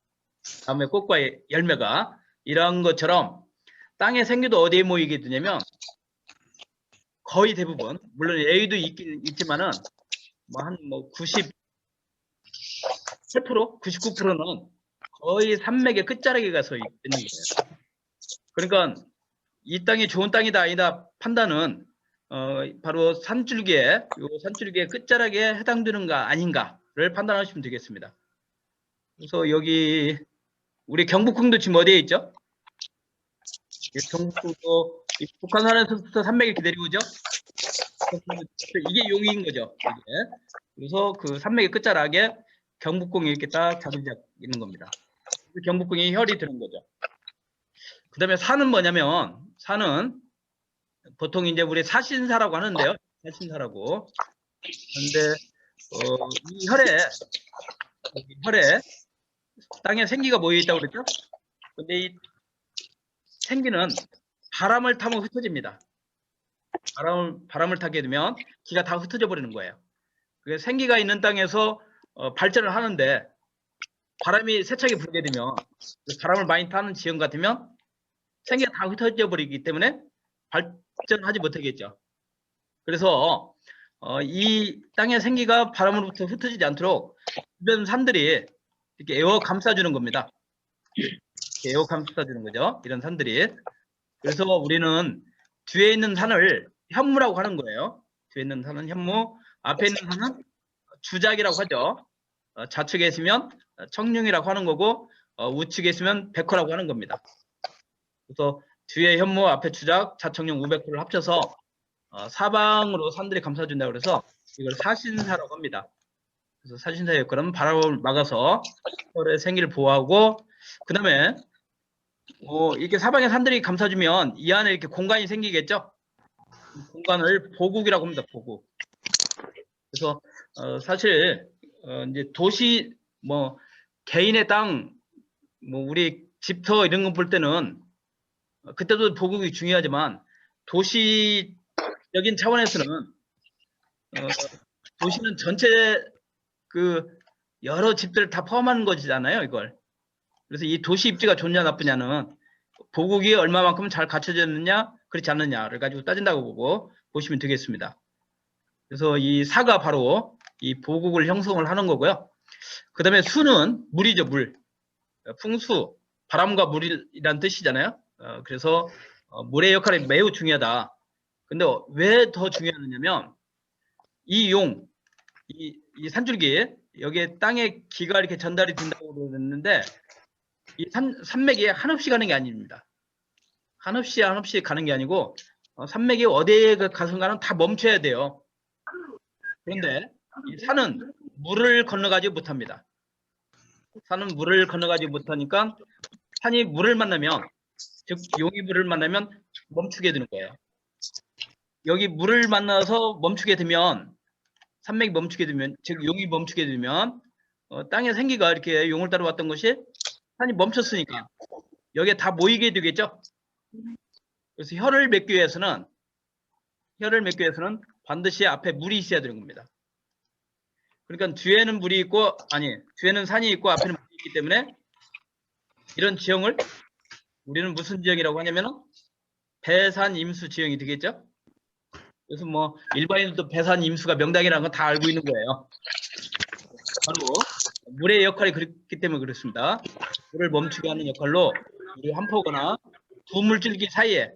나무의 꽃과 열매가. 이런 것처럼 땅의 생기도 어디에 모이게 되냐면 거의 대부분, 물론 예의도 있지만은 한 98%, 99%는 거의 산맥의 끝자락에 가서 있는 거예요. 그러니까 이 땅이 좋은 땅이다 아니다 판단은 바로 산줄기의 끝자락에 해당되는가 아닌가를 판단하시면 되겠습니다. 그래서 여기 우리 경북궁도 지금 어디에 있죠? 경북궁도 북한산에서부터 산맥을 기다리고 오죠? 이게 용인 거죠. 이게. 그래서 그 산맥의 끝자락에 경북궁이 이렇게 딱 자리 잡고 있는 겁니다. 경북궁이 혈이 되는 거죠. 그 다음에 산은 뭐냐면 산은 보통 이제 우리 사신사라고 하는데요. 사신사라고. 그런데 이 혈에 땅에 생기가 모여 있다고 그랬죠? 근데 이 생기는 바람을 타면 흩어집니다. 바람을 타게 되면 기가 다 흩어져 버리는 거예요. 그래서 생기가 있는 땅에서 발전을 하는데 바람이 세차게 불게 되면 바람을 많이 타는 지형 같으면 생기가 다 흩어져 버리기 때문에 발전하지 못하겠죠. 그래서 이 땅의 생기가 바람으로부터 흩어지지 않도록 주변 산들이 이렇게 에워 감싸주는 겁니다. 에워 감싸주는 거죠. 이런 산들이. 그래서 우리는 뒤에 있는 산을 현무라고 하는 거예요. 뒤에 있는 산은 현무, 앞에 있는 산은 주작이라고 하죠. 좌측에 있으면 청룡이라고 하는 거고 우측에 있으면 백호라고 하는 겁니다. 그래서 뒤에 현무, 앞에 주작, 좌청룡, 우백호를 합쳐서 사방으로 산들이 감싸준다고 그래서 이걸 사신사라고 합니다. 그래서 사신사의 역할은 바람을 막아서 혈의 생기를 보호하고 그 다음에 이렇게 사방에 산들이 감싸주면 이 안에 이렇게 공간이 생기겠죠. 공간을 보국이라고 합니다. 보국. 그래서 사실 이제 도시 개인의 땅 우리 집터 이런 거 볼 때는 그때도 보국이 중요하지만 도시적인 차원에서는 도시는 전체 그 여러 집들을 다 포함하는 것이잖아요, 이걸. 그래서 이 도시 입지가 좋냐 나쁘냐는 보국이 얼마만큼 잘 갖춰졌느냐 그렇지 않느냐를 가지고 따진다고 보시면 되겠습니다. 그래서 이 사가 바로 이 보국을 형성을 하는 거고요. 그 다음에 수는 물이죠, 물. 풍수, 바람과 물이란 뜻이잖아요. 그래서 물의 역할이 매우 중요하다. 근데 왜 더 중요하냐면 이 용, 이 산줄기, 여기에 땅에 기가 이렇게 전달이 된다고 그랬는데 이 산맥이 한없이 가는 게 아닙니다. 한없이 가는 게 아니고 산맥이 어디에 가선가는 다 멈춰야 돼요. 그런데 이 산은 물을 건너가지 못합니다. 산은 물을 건너가지 못하니까 산이 물을 만나면, 즉 용이 물을 만나면 멈추게 되는 거예요. 여기 물을 만나서 멈추게 되면, 산맥이 멈추게 되면, 즉 용이 멈추게 되면 땅에 생기가 이렇게 용을 따라왔던 것이 산이 멈췄으니까 여기에 다 모이게 되겠죠. 그래서 혀를 맺기 위해서는 반드시 앞에 물이 있어야 되는 겁니다. 그러니까 뒤에는 물이 있고, 뒤에는 산이 있고 앞에는 물이 있기 때문에 이런 지형을 우리는 무슨 지형이라고 하냐면 배산임수 지형이 되겠죠. 그래서 뭐 일반인들도 배산임수가 명당이라는 건 다 알고 있는 거예요. 바로 물의 역할이 그렇기 때문에 그렇습니다. 물을 멈추게 하는 역할로 우리 한 포거나 두 물줄기 사이에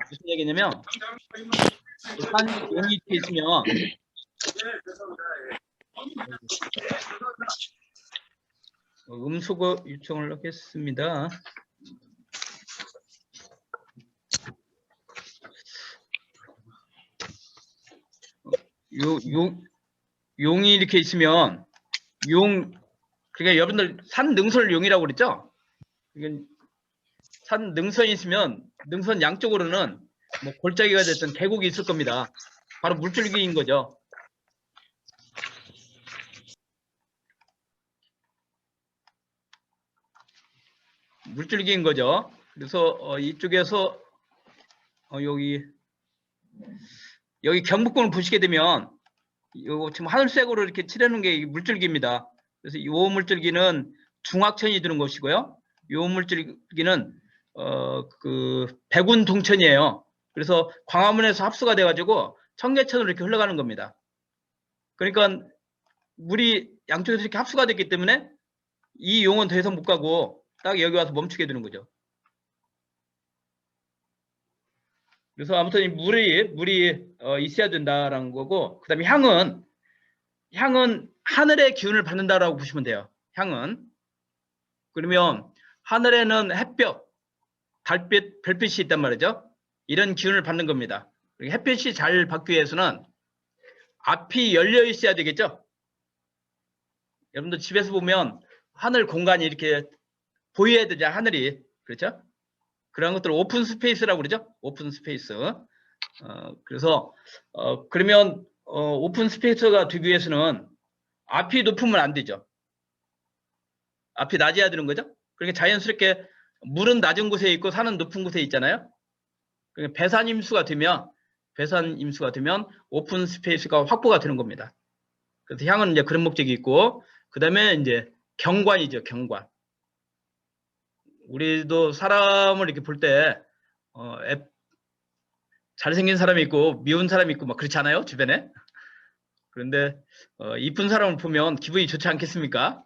무슨 얘기냐면 산 용이 이렇게 있으면 음수거 요청을 하겠습니다. 용이 이렇게 있으면 그러니까 여러분들 산 능선을 용이라고 그랬죠? 산 능선이 있으면 능선 양쪽으로는 뭐 골짜기가 됐든 계곡이 있을 겁니다. 바로 물줄기인 거죠. 물줄기인 거죠. 그래서 이쪽에서 여기 경북권을 보시게 되면 요거 지금 하늘색으로 이렇게 칠해놓은 게 물줄기입니다. 그래서 이 물줄기는 중학천이 드는 것이고요. 이 물줄기는 그 백운 동천이에요. 그래서 광화문에서 합수가 돼가지고 청계천으로 이렇게 흘러가는 겁니다. 그러니까 물이 양쪽에서 이렇게 합수가 됐기 때문에 이 용은 더 이상 못 가고 딱 여기 와서 멈추게 되는 거죠. 그래서 아무튼 이 물이 있어야 된다라는 거고, 그 다음에 향은 하늘의 기운을 받는다라고 보시면 돼요. 향은. 그러면 하늘에는 햇볕, 달빛, 별빛이 있단 말이죠. 이런 기운을 받는 겁니다. 햇빛이 잘 받기 위해서는 앞이 열려 있어야 되겠죠. 여러분들 집에서 보면 하늘 공간이 이렇게 보여야 되죠. 하늘이. 그렇죠? 그런 것들을 오픈 스페이스라고 그러죠. 오픈 스페이스. 그래서 그러면 오픈 스페이스가 되기 위해서는 앞이 높으면 안 되죠. 앞이 낮아야 되는 거죠. 그러니까 자연스럽게 물은 낮은 곳에 있고 산은 높은 곳에 있잖아요. 그러니까 배산임수가 되면 오픈 스페이스가 확보가 되는 겁니다. 그래서 향은 이제 그런 목적이 있고, 그 다음에 이제 경관이죠. 경관. 우리도 사람을 이렇게 볼 때 잘생긴 사람이 있고 미운 사람이 있고 막 그렇지 않아요? 주변에. 그런데 이쁜 사람을 보면 기분이 좋지 않겠습니까?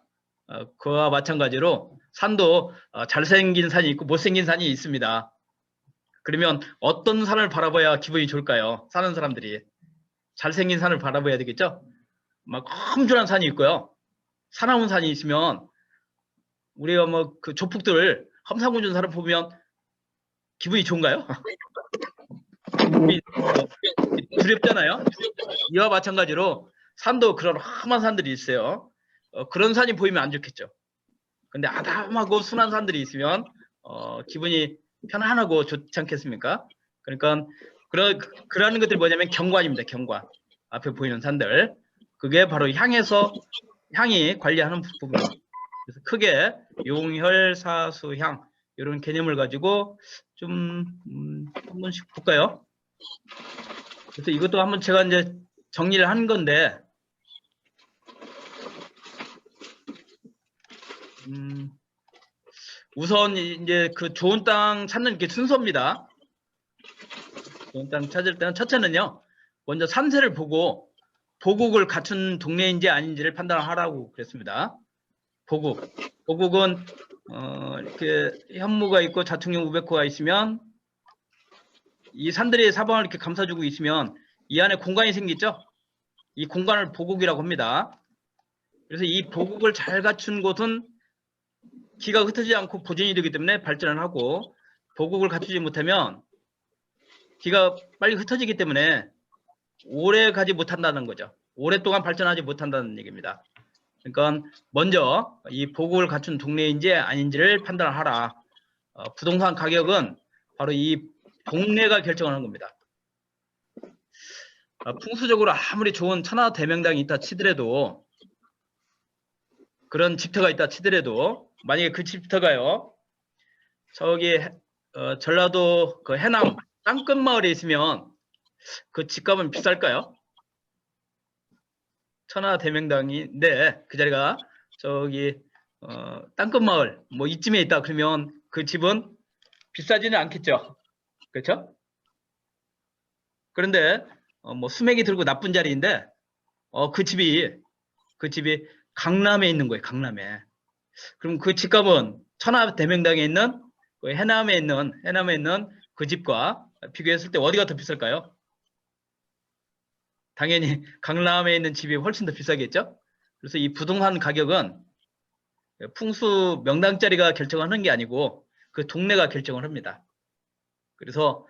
그와 마찬가지로 산도 잘생긴 산이 있고 못생긴 산이 있습니다. 그러면 어떤 산을 바라봐야 기분이 좋을까요? 사는 사람들이 잘생긴 산을 바라봐야 되겠죠? 막 험준한 산이 있고요. 사나운 산이 있으면 우리가 뭐 그 조폭들 험상궂은 사람 보면 기분이 좋은가요? 두렵잖아요. 이와 마찬가지로 산도 그런 험한 산들이 있어요. 그런 산이 보이면 안 좋겠죠. 근데 아담하고 순한 산들이 있으면 기분이 편안하고 좋지 않겠습니까? 그러니까 그러는 것들이 뭐냐면 경관입니다. 경관. 앞에 보이는 산들. 그게 바로 향이 관리하는 부분입니다. 그래서 크게 용혈, 사수, 향 이런 개념을 가지고 좀 한 번씩 볼까요? 그래서 이것도 한번 제가 이제 정리를 한 건데, 우선 이제 그 좋은 땅 찾는 게 순서입니다. 좋은 땅 찾을 때는 첫째는요, 먼저 산세를 보고 보국을 갖춘 동네인지 아닌지를 판단하라고 그랬습니다. 보국은 이렇게 현무가 있고 자충령 우백호가 있으면 이 산들이 사방을 이렇게 감싸주고 있으면 이 안에 공간이 생기죠. 이 공간을 보국이라고 합니다. 그래서 이 보국을 잘 갖춘 곳은 기가 흩어지지 않고 보존이 되기 때문에 발전을 하고, 보국을 갖추지 못하면 기가 빨리 흩어지기 때문에 오래 가지 못한다는 거죠. 오랫동안 발전하지 못한다는 얘기입니다. 그러니까 먼저 이 보국을 갖춘 동네인지 아닌지를 판단하라. 부동산 가격은 바로 이 동네가 결정하는 겁니다. 풍수적으로 아무리 좋은 천하대명당이 있다 치더라도, 그런 집터가 있다 치더라도, 만약에 그 집터가요 저기 전라도 그 해남 땅끝마을에 있으면 그 집값은 비쌀까요? 천하대명당인데 그 자리가 저기 땅끝마을 뭐 이쯤에 있다 그러면 그 집은 비싸지는 않겠죠. 그렇죠? 그런데 뭐 수맥이 들고 나쁜 자리인데 그 집이 강남에 있는 거예요. 강남에. 그럼 그 집값은 천하대명당에 있는 그 해남에 있는 그 집과 비교했을 때 어디가 더 비쌀까요? 당연히 강남에 있는 집이 훨씬 더 비싸겠죠. 그래서 이 부동산 가격은 풍수 명당짜리가 결정하는 게 아니고 그 동네가 결정을 합니다. 그래서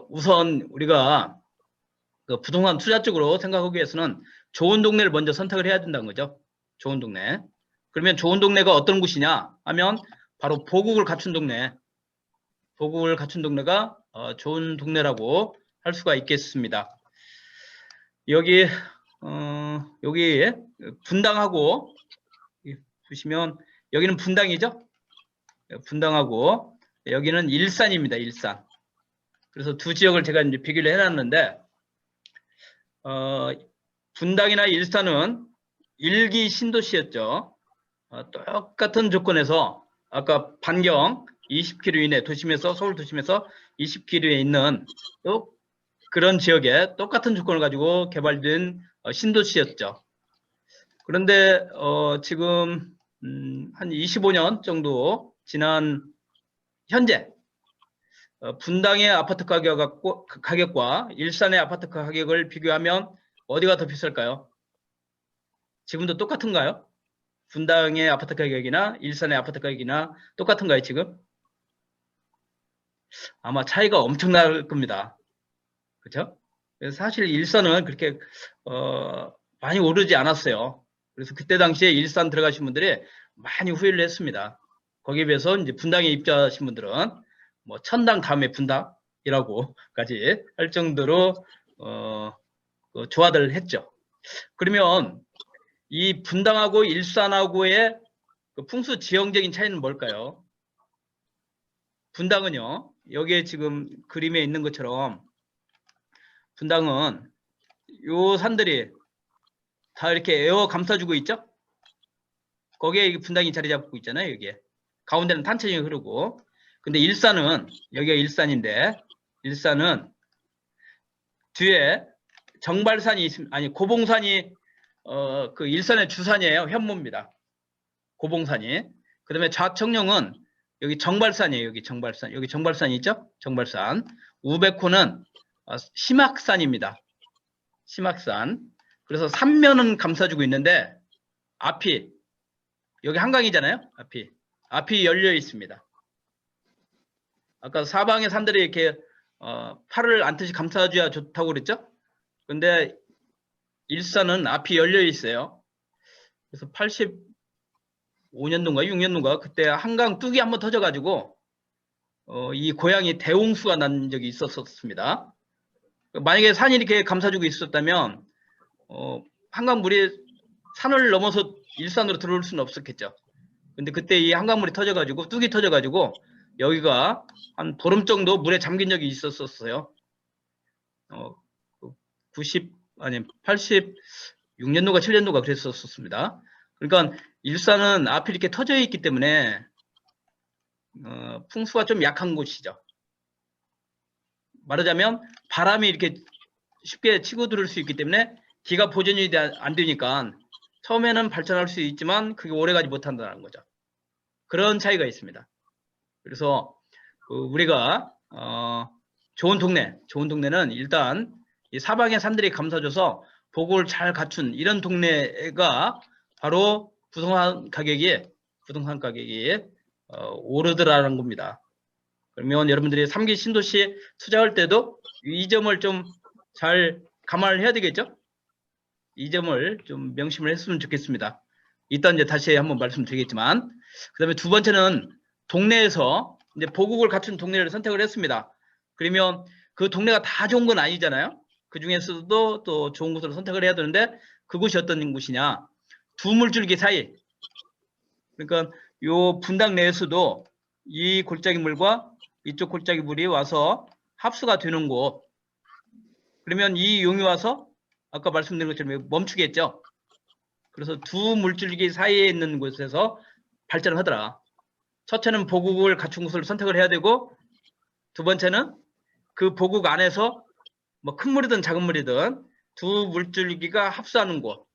우선 우리가 그 부동산 투자 쪽으로 생각하기 위해서는 좋은 동네를 먼저 선택을 해야 된다는 거죠. 좋은 동네. 그러면 좋은 동네가 어떤 곳이냐 하면 바로 보국을 갖춘 동네. 보국을 갖춘 동네가 좋은 동네라고 할 수가 있겠습니다. 여기 분당하고 보시면 여기는 분당이죠. 분당하고 여기는 일산입니다. 일산. 그래서 두 지역을 제가 이제 비교를 해놨는데 분당이나 일산은 일기 신도시였죠. 똑같은 조건에서 아까 반경 20km 이내 도심에서 서울 도심에서 20km에 있는 또 그런 지역에 똑같은 조건을 가지고 개발된 신도시였죠. 그런데 지금 한 25년 정도 지난 현재 분당의 아파트 가격과 일산의 아파트 가격을 비교하면 어디가 더 비쌀까요? 지금도 똑같은가요? 분당의 아파트 가격이나 일산의 아파트 가격이나 똑같은가요, 지금? 아마 차이가 엄청날 겁니다. 그렇죠? 그래서 사실 일산은 그렇게 많이 오르지 않았어요. 그래서 그때 당시에 일산 들어가신 분들이 많이 후회를 했습니다. 거기에 비해서 이제 분당에 입주하신 분들은 뭐 천당 다음에 분당이라고까지 할 정도로 좋아들 했죠. 그러면 이 분당하고 일산하고의 그 풍수 지형적인 차이는 뭘까요? 분당은요, 여기에 지금 그림에 있는 것처럼 분당은 요 산들이 다 이렇게 에어 감싸주고 있죠? 거기에 분당이 자리 잡고 있잖아요, 여기에. 가운데는 탄천이 흐르고. 근데 일산은, 여기가 일산인데, 일산은 뒤에 정발산이 있습니다. 아니, 고봉산이, 그 일산의 주산이에요. 현무입니다. 고봉산이. 그 다음에 좌청룡은 여기 정발산이에요. 여기 정발산. 여기 정발산이 있죠? 정발산. 우백호는 심악산입니다. 심악산. 그래서 삼면은 감싸주고 있는데 앞이 여기 한강이잖아요. 앞이 열려 있습니다. 아까 사방의 산들이 이렇게 팔을 안듯이 감싸줘야 좋다고 그랬죠? 근데 일산은 앞이 열려 있어요. 그래서 85년도인가 6년도인가 그때 한강 뚝이 한번 터져가지고 이 고향이 대홍수가 난 적이 있었습니다. 만약에 산이 이렇게 감싸주고 있었다면 한강물이 산을 넘어서 일산으로 들어올 수는 없었겠죠. 근데 그때 이 한강물이 터져가지고 뚝이 터져가지고 여기가 한 보름 정도 물에 잠긴 적이 있었어요. 86년도가 7년도가 그랬었습니다. 그러니까 일산은 앞이 이렇게 터져 있기 때문에 풍수가 좀 약한 곳이죠. 말하자면 바람이 이렇게 쉽게 치고 들을 수 있기 때문에 기가 보존이 안 되니까 처음에는 발전할 수 있지만 그게 오래가지 못한다는 거죠. 그런 차이가 있습니다. 그래서 우리가 좋은 동네는 일단 이 사방의 산들이 감싸줘서 보고를 잘 갖춘 이런 동네가 바로 부동산 가격이 오르더라는 겁니다. 그러면 여러분들이 3기 신도시 투자할 때도 이 점을 좀 잘 감안을 해야 되겠죠? 이 점을 좀 명심을 했으면 좋겠습니다. 일단 이제 다시 한번 말씀드리겠지만, 그 다음에 두 번째는 동네에서 이제 보국을 갖춘 동네를 선택을 했습니다. 그러면 그 동네가 다 좋은 건 아니잖아요. 그 중에서도 또 좋은 곳으로 선택을 해야 되는데 그곳이 어떤 곳이냐? 두 물줄기 사이. 그러니까 요 분당 내에서도 이 골짜기 물과 이쪽 골짜기 물이 와서 합수가 되는 곳. 그러면 이 용이 와서 아까 말씀드린 것처럼 멈추겠죠. 그래서 두 물줄기 사이에 있는 곳에서 발전을 하더라. 첫째는 보국을 갖춘 곳을 선택을 해야 되고, 두 번째는 그 보국 안에서 뭐 큰 물이든 작은 물이든 두 물줄기가 합수하는 곳.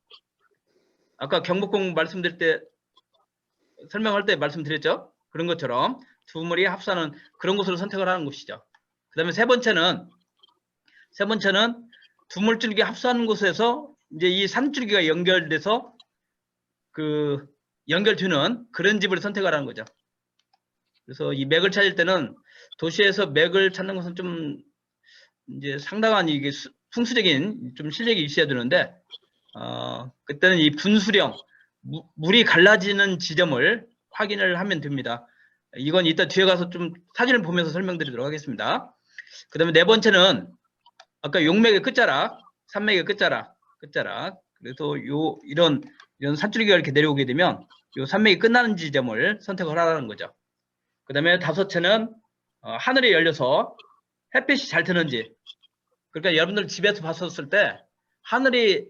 아까 경복궁 말씀드릴 때 설명할 때 말씀드렸죠. 그런 것처럼 두 물이 합수하는 그런 곳으로 선택을 하는 곳이죠. 그 다음에 세 번째는 두 물줄기 합수하는 곳에서 이제 이 산줄기가 연결돼서 그 연결되는 그런 집을 선택하라는 거죠. 그래서 이 맥을 찾을 때는 도시에서 맥을 찾는 것은 좀 이제 상당한 이게 풍수적인 좀 실력이 있어야 되는데, 그때는 이 분수령, 물이 갈라지는 지점을 확인을 하면 됩니다. 이건 이따 뒤에 가서 좀 사진을 보면서 설명드리도록 하겠습니다. 그 다음에 네 번째는 아까 용맥의 끝자락, 산맥의 끝자락. 그래서 이런 산줄기가 이렇게 내려오게 되면 요 산맥이 끝나는 지점을 선택을 하라는 거죠. 그 다음에 다섯째는 하늘이 열려서 햇빛이 잘 드는지. 그러니까 여러분들 집에서 봤었을 때 하늘이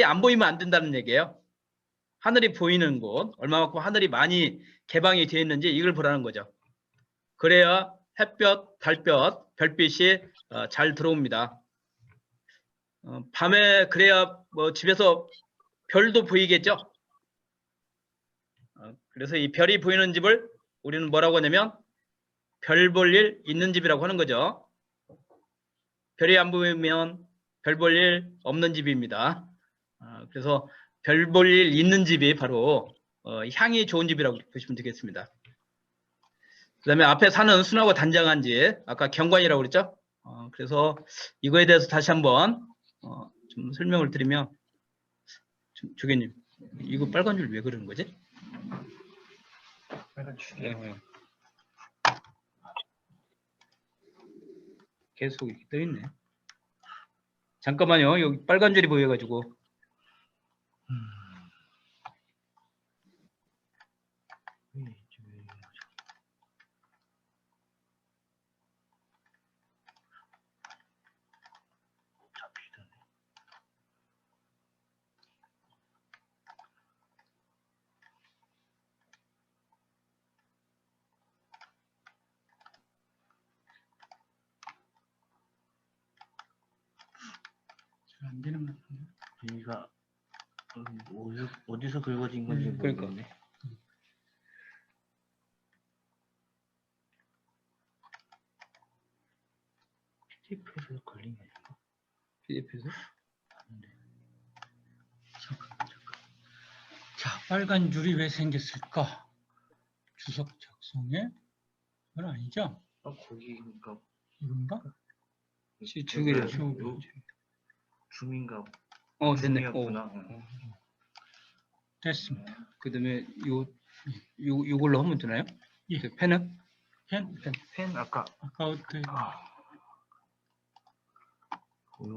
안 보이면 안 된다는 얘기예요. 하늘이 보이는 곳, 얼마만큼 하늘이 많이 개방이 되어 있는지 이걸 보라는 거죠. 그래야 햇볕, 달볕, 별빛이 잘 들어옵니다. 밤에 그래야 뭐 집에서 별도 보이겠죠. 그래서 이 별이 보이는 집을 우리는 뭐라고 하냐면 별 볼 일 있는 집이라고 하는 거죠. 별이 안 보이면 별 볼 일 없는 집입니다. 그래서 별 볼 일 있는 집이 바로 향이 좋은 집이라고 보시면 되겠습니다. 그 다음에 앞에 산은 순하고 단장한 집, 아까 경관이라고 그랬죠. 그래서 이거에 대해서 다시 한번 좀 설명을 드리면, 조교님, 이거 빨간 줄 왜 그러는 거지? 빨간 줄. 계속 이렇게 떠 있네. 잠깐만요. 여기 빨간 줄이 보여가지고. 안 되는 것 같은데. 여기가 어디서 긁어진 건지 그러니까. 모르겠네. PDF에서 걸린 게 아닌가? PDF에서? 잠깐. 자, 빨간 줄이 왜 생겼을까? 주석 작성에? 그건 아니죠? 거기가 이건가? 저기를. 줌인가? 됐네. 줌이었구나. 됐습니다. 그 다음에 요걸로 하면 되나요? 예. 그 펜은? 펜 아까 아까부터 이거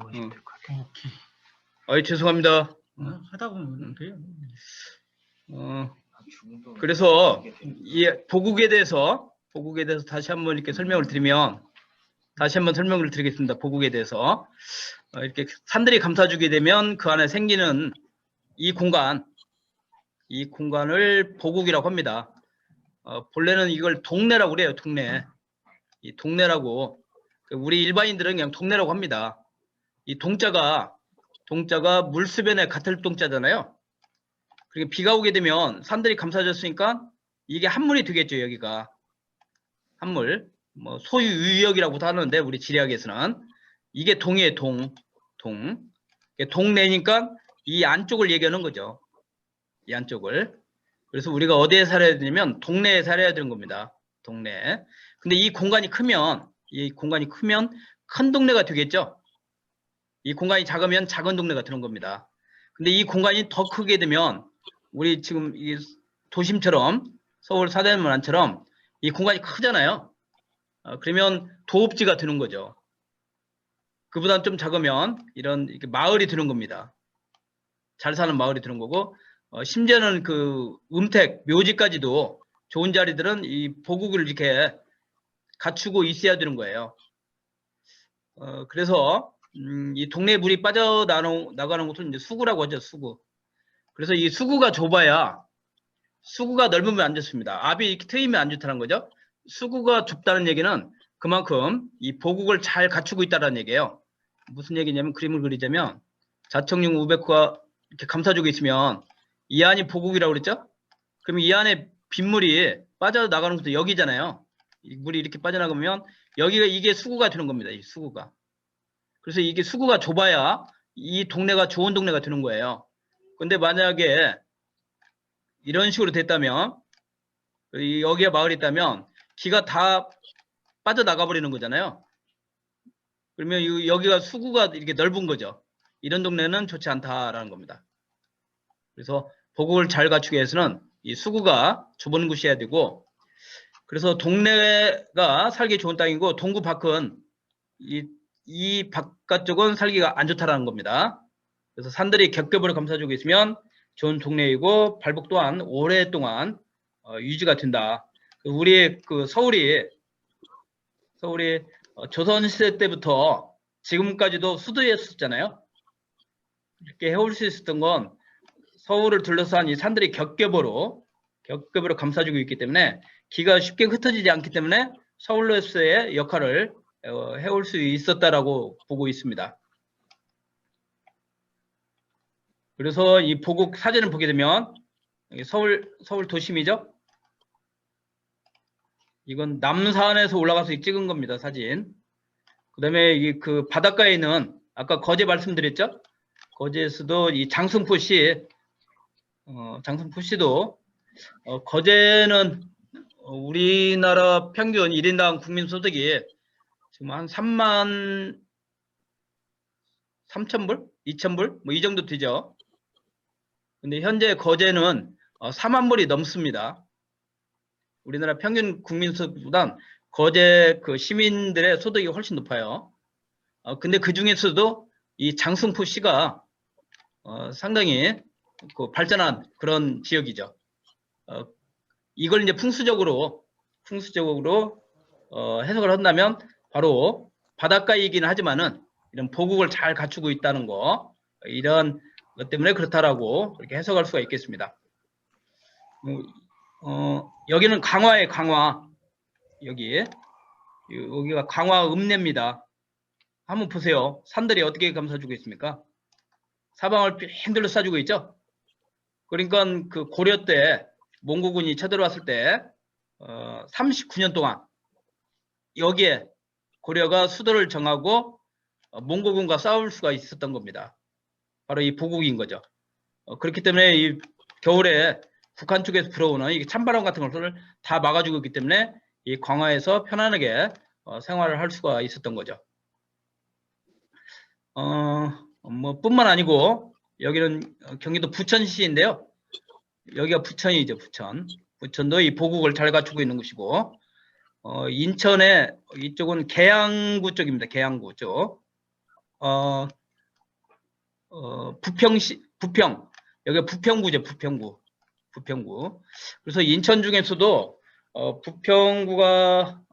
하시면 될 것 같아요. 오케이. 죄송합니다. 하다 보면 돼요. 그래서 이 보국에 대해서 다시 한번 이렇게 설명을 드리면, 다시 한번 설명을 드리겠습니다. 보국에 대해서 이렇게 산들이 감싸주게 되면 그 안에 생기는 이 공간을 보국이라고 합니다. 본래는 이걸 동네라고 그래요. 동네. 이 동네라고, 우리 일반인들은 그냥 동네라고 합니다. 이 동자가 동자가 물수변의 같을 동자잖아요. 그리고 비가 오게 되면 산들이 감싸졌으니까 이게 한물이 되겠죠. 여기가 한물, 뭐 소유 유역이라고도 하는데 우리 지리학에서는 이게 동이에요. 동내니까 이 안쪽을 얘기하는 거죠. 이 안쪽을. 그래서 우리가 어디에 살아야 되냐면 동네에 살아야 되는 겁니다. 동네. 근데 이 공간이 크면 큰 동네가 되겠죠. 이 공간이 작으면 작은 동네가 되는 겁니다. 근데 이 공간이 더 크게 되면 우리 지금 이 도심처럼 서울 사대문안처럼 이 공간이 크잖아요. 그러면 도읍지가 되는 거죠. 그보다 좀 작으면 이런 이렇게 마을이 되는 겁니다. 잘 사는 마을이 되는 거고, 심지어는 그 음택, 묘지까지도 좋은 자리들은 이 보국을 이렇게 갖추고 있어야 되는 거예요. 그래서 이 동네 물이 빠져나가는 곳은 이제 수구라고 하죠. 수구. 그래서 이 수구가 좁아야 수구가 넓으면 안 좋습니다. 압이 이렇게 트이면 안 좋다는 거죠. 수구가 좁다는 얘기는 그만큼 이 보국을 잘 갖추고 있다는 얘기예요. 무슨 얘기냐면 그림을 그리자면 자청용 우백호가 이렇게 감싸주고 있으면 이 안이 보국이라고 그랬죠? 그러면 이 안에 빗물이 빠져나가는 곳도 여기잖아요. 이 물이 이렇게 빠져나가면 여기가 이게 수구가 되는 겁니다. 이 수구가. 그래서 이게 수구가 좁아야 이 동네가 좋은 동네가 되는 거예요. 근데 만약에 이런 식으로 됐다면 여기에 마을이 있다면 기가 다 빠져나가 버리는 거잖아요. 그러면 여기가 수구가 이렇게 넓은 거죠. 이런 동네는 좋지 않다라는 겁니다. 그래서 보국을 잘 갖추기 위해서는 이 수구가 좁은 곳이어야 되고, 그래서 동네가 살기 좋은 땅이고 동구 밖은 이 바깥쪽은 살기가 안 좋다라는 겁니다. 그래서 산들이 겹겹으로 감싸주고 있으면 좋은 동네이고 발복 또한 오랫동안 유지가 된다. 우리 그 서울이 조선시대 때부터 지금까지도 수도였었잖아요. 이렇게 해올 수 있었던 건 서울을 둘러싼 이 산들이 겹겹으로 감싸주고 있기 때문에 기가 쉽게 흩어지지 않기 때문에 서울로서의 역할을 해올 수 있었다라고 보고 있습니다. 그래서 이 보국 사진을 보게 되면 서울 도심이죠. 이건 남산에서 올라가서 찍은 겁니다. 사진. 그다음에 이 그 바닷가에 있는 아까 거제 말씀드렸죠. 거제에서도 이 장승포시 장승포시도 거제는 우리나라 평균 1인당 국민소득이 지금 한 3만 3,000불? 2,000불? 뭐 이 정도 되죠. 근데 현재 거제는 4만 불이 넘습니다. 우리나라 평균 국민소득보단 거제 그 시민들의 소득이 훨씬 높아요. 근데 그 중에서도 이 장승포시가 상당히 그 발전한 그런 지역이죠. 이걸 이제 풍수적으로 해석을 한다면 바로 바닷가이기는 하지만은 이런 보국을 잘 갖추고 있다는 거, 이런 것 때문에 그렇다라고 이렇게 해석할 수가 있겠습니다. 여기는 강화의 강화. 여기가 강화 읍내입니다. 한번 보세요. 산들이 어떻게 감싸주고 있습니까? 사방을 빙 둘러싸주고 있죠. 그러니까 그 고려 때 몽고군이 쳐들어왔을 때 39년 동안 여기에 고려가 수도를 정하고 몽고군과 싸울 수가 있었던 겁니다. 바로 이 보국인 거죠. 그렇기 때문에 이 겨울에 북한 쪽에서 불어오는 이 찬바람 같은 것을 다 막아주고 있기 때문에 이 광화에서 편안하게 생활을 할 수가 있었던 거죠. 뭐 뿐만 아니고 여기는 경기도 부천시인데요. 여기가 부천이죠. 부천도 이 보국을 잘 갖추고 있는 곳이고, 인천의 이쪽은 계양구 쪽입니다. 계양구 쪽. 부평 여기가 부평구죠. 부평구. 그래서 인천 중에서도 부평구가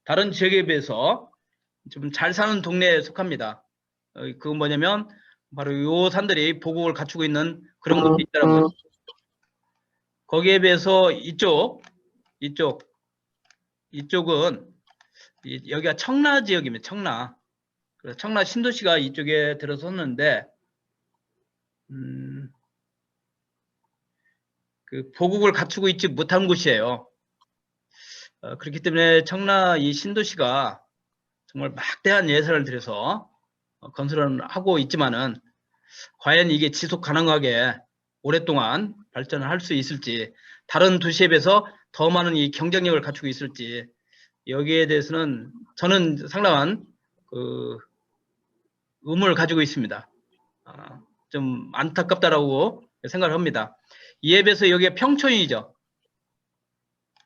다른 지역에 비해서 좀 잘 사는 동네에 속합니다. 그건 뭐냐면 바로 요 산들이 보국을 갖추고 있는 그런 곳이 있다는 거죠. 거기에 비해서 이쪽은 여기가 청라 지역입니다. 청라. 그래서 청라 신도시가 이쪽에 들어섰는데 그 보국을 갖추고 있지 못한 곳이에요. 그렇기 때문에 청라 이 신도시가 정말 막대한 예산을 들여서 건설을 하고 있지만은 과연 이게 지속 가능하게 오랫동안 발전을 할 수 있을지, 다른 도시에 비해서 더 많은 이 경쟁력을 갖추고 있을지, 여기에 대해서는 저는 상당한 그 의문을 가지고 있습니다. 좀 안타깝다라고 생각을 합니다. 이에 비해서 여기가 평촌이죠.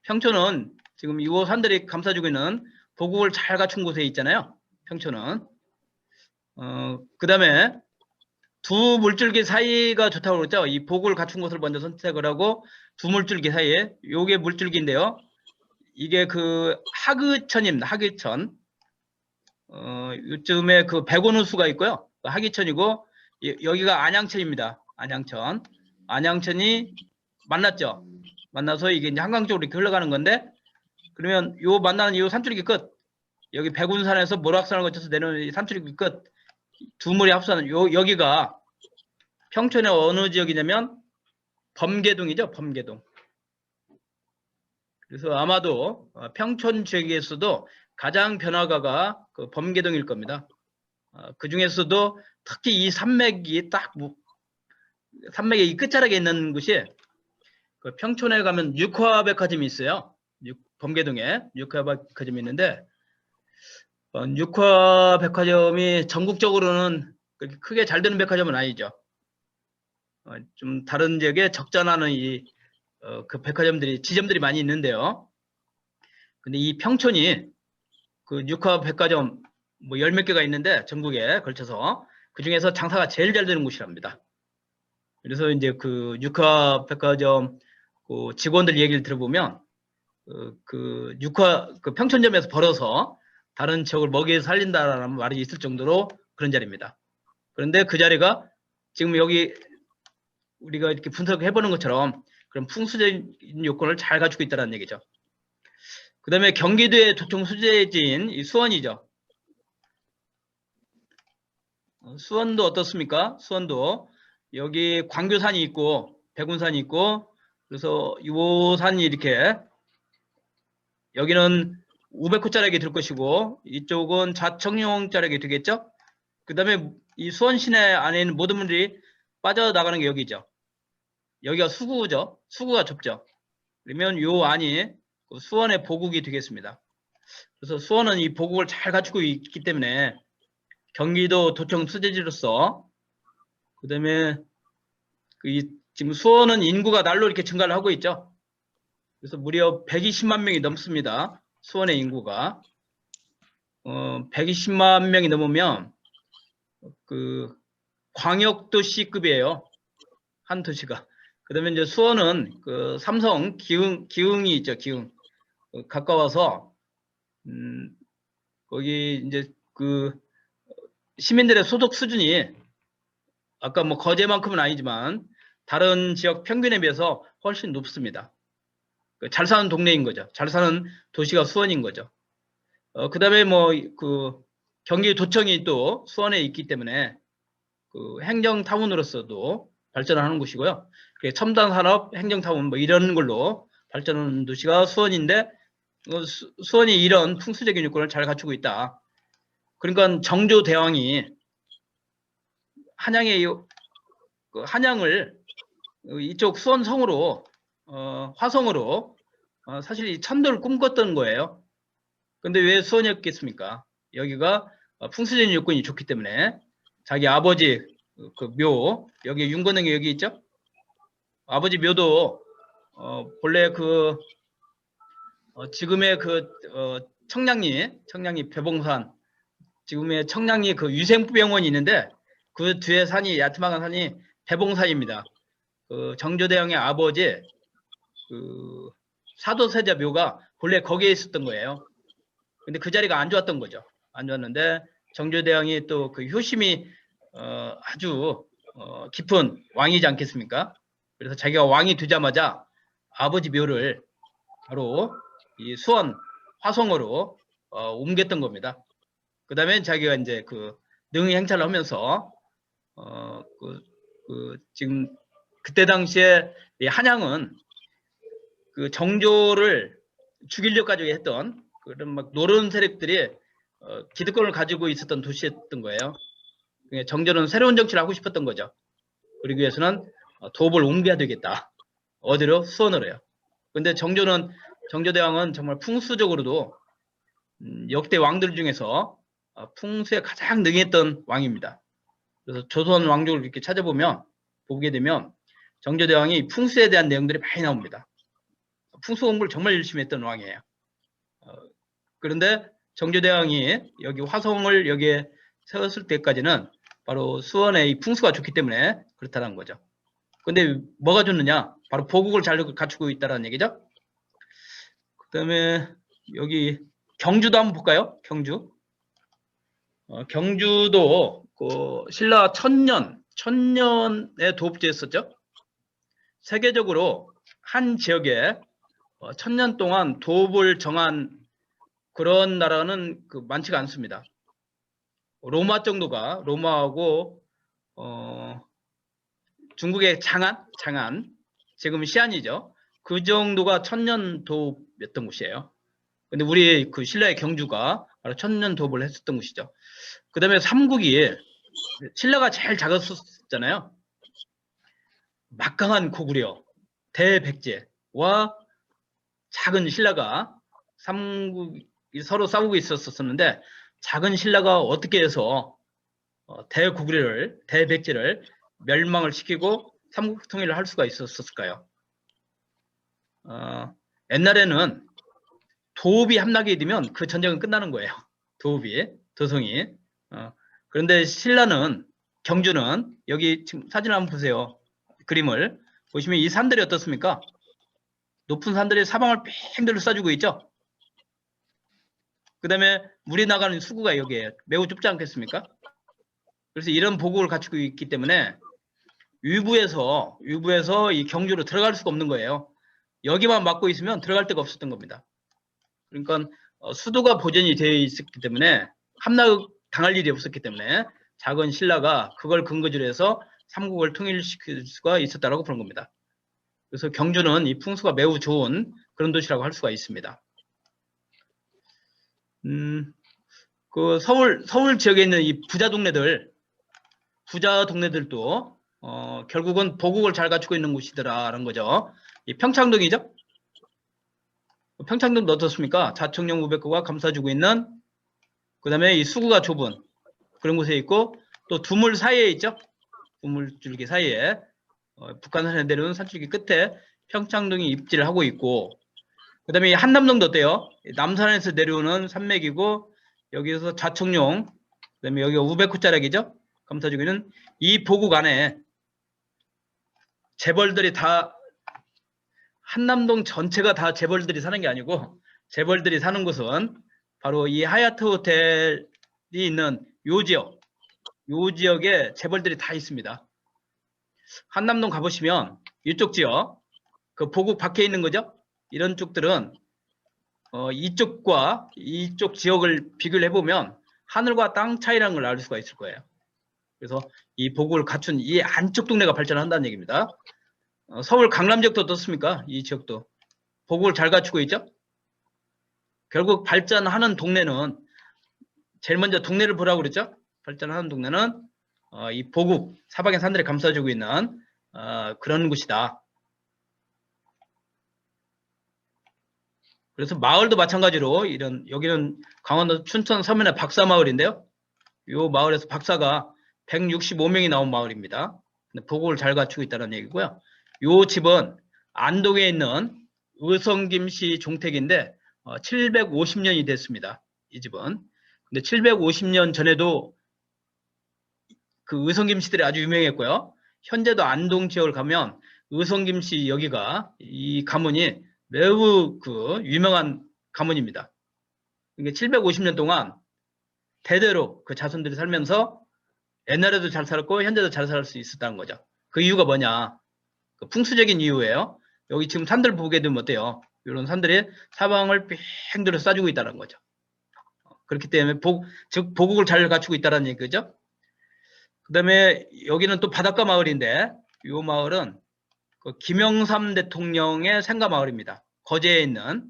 평촌은 지금 이 산들이 감싸주고 있는 보국을 잘 갖춘 곳에 있잖아요. 평촌은. 그 다음에 두 물줄기 사이가 좋다고 그랬죠. 이 보국을 갖춘 곳을 먼저 선택을 하고 두 물줄기 사이에, 요게 물줄기인데요. 이게 그 하귀천입니다. 하귀천. 요즘에 그 백원호수가 있고요. 하귀천이고, 여기가 안양천입니다. 안양천. 안양천이 만났죠. 만나서 이게 이제 한강 쪽으로 이렇게 흘러가는 건데, 그러면 요 만나는 요 산줄기 끝, 여기 백운산에서 모락산을 거쳐서 내려오는 이 산줄기 끝, 두 물이 합산은 여기가 평촌의 어느 지역이냐면 범계동이죠. 범계동. 그래서 아마도 평촌 지역에서도 가장 변화가가 그 범계동일 겁니다. 그 중에서도 특히 이 산맥이 딱 산맥의 이 끝자락에 있는 곳이, 그 평촌에 가면 육화백화점이 있어요. 범계동에 육화백화점이 있는데, 육화백화점이 전국적으로는 그렇게 크게 잘 되는 백화점은 아니죠. 좀 다른 지역에 적잖아는 그 백화점들이, 지점들이 많이 있는데요. 근데 이 평촌이 그 육화백화점 뭐 열 몇 개가 있는데 전국에 걸쳐서 그 중에서 장사가 제일 잘 되는 곳이랍니다. 그래서 이제 그 육화백화점 그 직원들 얘기를 들어보면 그 평촌점에서 벌어서 다른 지역을 먹여 살린다라는 말이 있을 정도로 그런 자리입니다. 그런데 그 자리가 지금 여기 우리가 이렇게 분석해 보는 것처럼 그런 풍수적인 요건을 잘 갖추고 있다는 얘기죠. 그 다음에 경기도의 도청 수재지인 이 수원이죠. 수원도 어떻습니까? 수원도 여기 광교산이 있고 백운산이 있고, 그래서 요 산이 이렇게, 여기는 500호짜리가 될 것이고 이쪽은 좌청룡짜리가 되겠죠. 그 다음에 이 수원 시내 안에 있는 모든 분들이 빠져나가는 게 여기죠. 여기가 수구죠. 수구가 좁죠. 그러면 요 안이 수원의 보국이 되겠습니다. 그래서 수원은 이 보국을 잘 갖추고 있기 때문에 경기도 도청 수재지로서, 그 다음에 지금 수원은 인구가 날로 이렇게 증가를 하고 있죠. 그래서 무려 120만 명이 넘습니다. 수원의 인구가. 120만 명이 넘으면 그 광역도시급이에요. 한 도시가. 그 다음에 이제 수원은 그 삼성 기흥이 있죠. 기흥. 가까워서, 거기 이제 그 시민들의 소득 수준이 아까 뭐 거제만큼은 아니지만 다른 지역 평균에 비해서 훨씬 높습니다. 잘 사는 동네인 거죠. 잘 사는 도시가 수원인 거죠. 그 다음에 뭐 그 경기도청이 또 수원에 있기 때문에 그 행정타운으로서도 발전을 하는 곳이고요. 첨단산업 행정타운 뭐 이런 걸로 발전하는 도시가 수원인데, 수원이 이런 풍수적인 요건을 잘 갖추고 있다. 그러니까 정조대왕이 한양을 이쪽 수원성으로, 화성으로 사실 이 천도를 꿈꿨던 거예요. 근데 왜 수원이었겠습니까? 여기가 풍수적인 요건이 좋기 때문에 자기 아버지 그 묘, 여기 윤건영이 여기 있죠? 아버지 묘도 본래 그 지금의 그 청량리 배봉산, 지금의 청량리 그 유생병원이 있는데 그 뒤에 산이, 야트막한 산이 배봉산입니다. 그 정조대왕의 아버지 그 사도세자 묘가 본래 거기에 있었던 거예요. 근데 그 자리가 안 좋았던 거죠. 안 좋았는데 정조대왕이 또 그 효심이 아주 깊은 왕이지 않겠습니까? 그래서 자기가 왕이 되자마자 아버지 묘를 바로 이 수원 화성으로 옮겼던 겁니다. 그다음에 자기가 이제 그 능히 행차를 하면서 지금 그때 당시에 이 한양은 그 정조를 죽이려 가지고 했던 그런 막 노론 세력들이 기득권을 가지고 있었던 도시였던 거예요. 정조는 새로운 정치를 하고 싶었던 거죠. 그러기 위해서는 도읍을 옮겨야 되겠다. 어디로? 수원으로요. 근데 정조대왕은 정말 풍수적으로도 역대 왕들 중에서 풍수에 가장 능했던 왕입니다. 그래서 조선 왕족을 이렇게 찾아보면 보게 되면 정조대왕이 풍수에 대한 내용들이 많이 나옵니다. 풍수 공부를 정말 열심히 했던 왕이에요. 그런데 정조대왕이 여기 화성을 여기에 세웠을 때까지는 바로 수원의 이 풍수가 좋기 때문에 그렇다는 거죠. 근데 뭐가 좋느냐? 바로 보국을 잘 갖추고 있다는 얘기죠. 그 다음에 여기 경주도 한번 볼까요? 경주. 경주도 그 신라 천년의 도읍지였었죠. 세계적으로 한 지역에 천년 동안 도읍을 정한 그런 나라는 많지가 않습니다. 로마 정도가 로마하고 중국의 장안 지금 시안이죠. 그 정도가 천년 도읍이었던 곳이에요. 근데 우리 그 신라의 경주가 바로 천년 도읍을 했었던 곳이죠. 그 다음에 삼국이 신라가 제일 작았었잖아요. 막강한 고구려, 대백제와 작은 신라가 삼국이 서로 싸우고 있었었는데 작은 신라가 어떻게 해서 대고구려를, 대백제를 멸망을 시키고 삼국 통일을 할 수가 있었을까요? 옛날에는 도읍이 함락이 되면 그 전쟁은 끝나는 거예요. 도읍이, 도성이. 그런데 신라는, 경주는 여기 지금 사진을 한번 보세요. 그림을 보시면 이 산들이 어떻습니까? 높은 산들이 사방을 팽 둘러싸주고 있죠. 그 다음에 물이 나가는 수구가 여기에 매우 좁지 않겠습니까? 그래서 이런 보국을 갖추고 있기 때문에 위부에서 이 경주로 들어갈 수가 없는 거예요. 여기만 막고 있으면 들어갈 데가 없었던 겁니다. 그러니까 수도가 보존이 되어 있었기 때문에 함락 당할 일이 없었기 때문에 작은 신라가 그걸 근거지로 해서 삼국을 통일시킬 수가 있었다라고 보는 겁니다. 그래서 경주는 이 풍수가 매우 좋은 그런 도시라고 할 수가 있습니다. 그 서울 지역에 있는 이 부자 동네들도 결국은 보국을 잘 갖추고 있는 곳이더라라는 거죠. 이 평창동이죠. 평창동도 어떻습니까? 자청령 우백호가 감싸주고 있는, 그 다음에 이 수구가 좁은 그런 곳에 있고, 또 두물 사이에 있죠. 두물줄기 사이에 북한산에 내려오는 산줄기 끝에 평창동이 입지를 하고 있고, 그 다음에 한남동도 어때요? 남산에서 내려오는 산맥이고, 여기서 자청룡, 그 다음에 여기가 우백호자락이죠. 감싸주고 있는 이 보국 안에 재벌들이 다, 한남동 전체가 다 재벌들이 사는 게 아니고, 재벌들이 사는 곳은 바로 이 하얏트 호텔이 있는 요 지역에 재벌들이 다 있습니다. 한남동 가보시면 이쪽 지역, 그 보국 밖에 있는 거죠. 이런 쪽들은 이쪽과 이쪽 지역을 비교를 해보면 하늘과 땅 차이라는 걸 알 수가 있을 거예요. 그래서 이 보국을 갖춘 이 안쪽 동네가 발전한다는 얘기입니다. 서울 강남 지역도 어떻습니까? 이 지역도 보국을 잘 갖추고 있죠. 결국 발전하는 동네는 제일 먼저 동네를 보라고 그랬죠. 발전하는 동네는 이 보국, 사방의 산들이 감싸주고 있는 그런 곳이다. 그래서 마을도 마찬가지로 여기는 강원도 춘천 서면의 박사마을인데요. 이 마을에서 박사가 165명이 나온 마을입니다. 보국을 잘 갖추고 있다는 얘기고요. 이 집은 안동에 있는 의성김씨 종택인데 750년이 됐습니다. 이 집은. 근데 750년 전에도 그 의성김씨들이 아주 유명했고요. 현재도 안동 지역을 가면 의성김씨 여기가 이 가문이 매우 그 유명한 가문입니다. 그러니까 750년 동안 대대로 그 자손들이 살면서 옛날에도 잘 살았고 현재도 잘 살 수 있었다는 거죠. 그 이유가 뭐냐? 그 풍수적인 이유예요. 여기 지금 산들 보게 되면 어때요? 이런 산들이 사방을 뺑 둘러 싸주고 있다는 거죠. 그렇기 때문에 즉 보국을 잘 갖추고 있다는 얘기죠. 그다음에 여기는 또 바닷가 마을인데 이 마을은 그 김영삼 대통령의 생가 마을입니다. 거제에 있는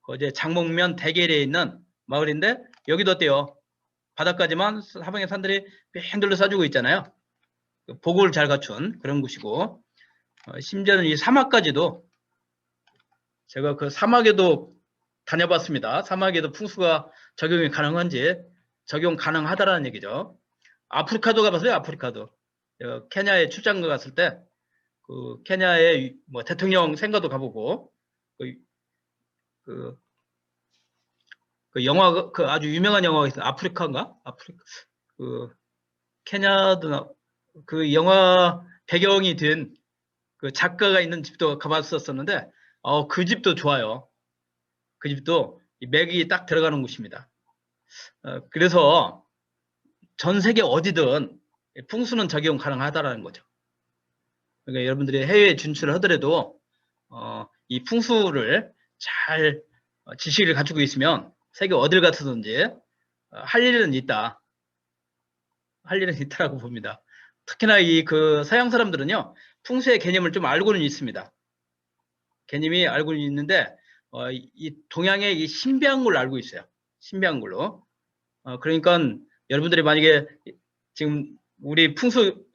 거제 장목면 대계리에 있는 마을인데 여기도 어때요? 바닷가지만 사방에 산들이 빙 둘러싸주고 있잖아요. 보국을 잘 갖춘 그런 곳이고 심지어는 이 사막까지도 제가 그 사막에도 다녀봤습니다. 사막에도 풍수가 적용이 가능한지 적용 가능하다라는 얘기죠. 아프리카도 가봤어요. 아프리카도 케냐에 출장 갔을 때 그 케냐의 뭐 대통령 생가도 가보고 그 영화 그 아주 유명한 영화가 있어요. 아프리카인가? 아프리카 그 케냐도 그 영화 배경이 된 그 작가가 있는 집도 가봤었는데 그 집도 좋아요. 그 집도 맥이 딱 들어가는 곳입니다. 그래서 전 세계 어디든 풍수는 적용 가능하다라는 거죠. 그러니까 여러분들이 해외에 진출을 하더라도 이 풍수를 잘 지식을 갖추고 있으면 세계 어딜 가서든지 할 일은 있다. 할 일은 있다라고 봅니다. 특히나 이 그 서양 사람들은요 풍수의 개념을 좀 알고는 있습니다. 개념이 알고는 있는데 이 동양의 이 신비한 걸로 알고 있어요. 신비한 걸로. 그러니까 여러분들이 만약에 지금 우리 풍수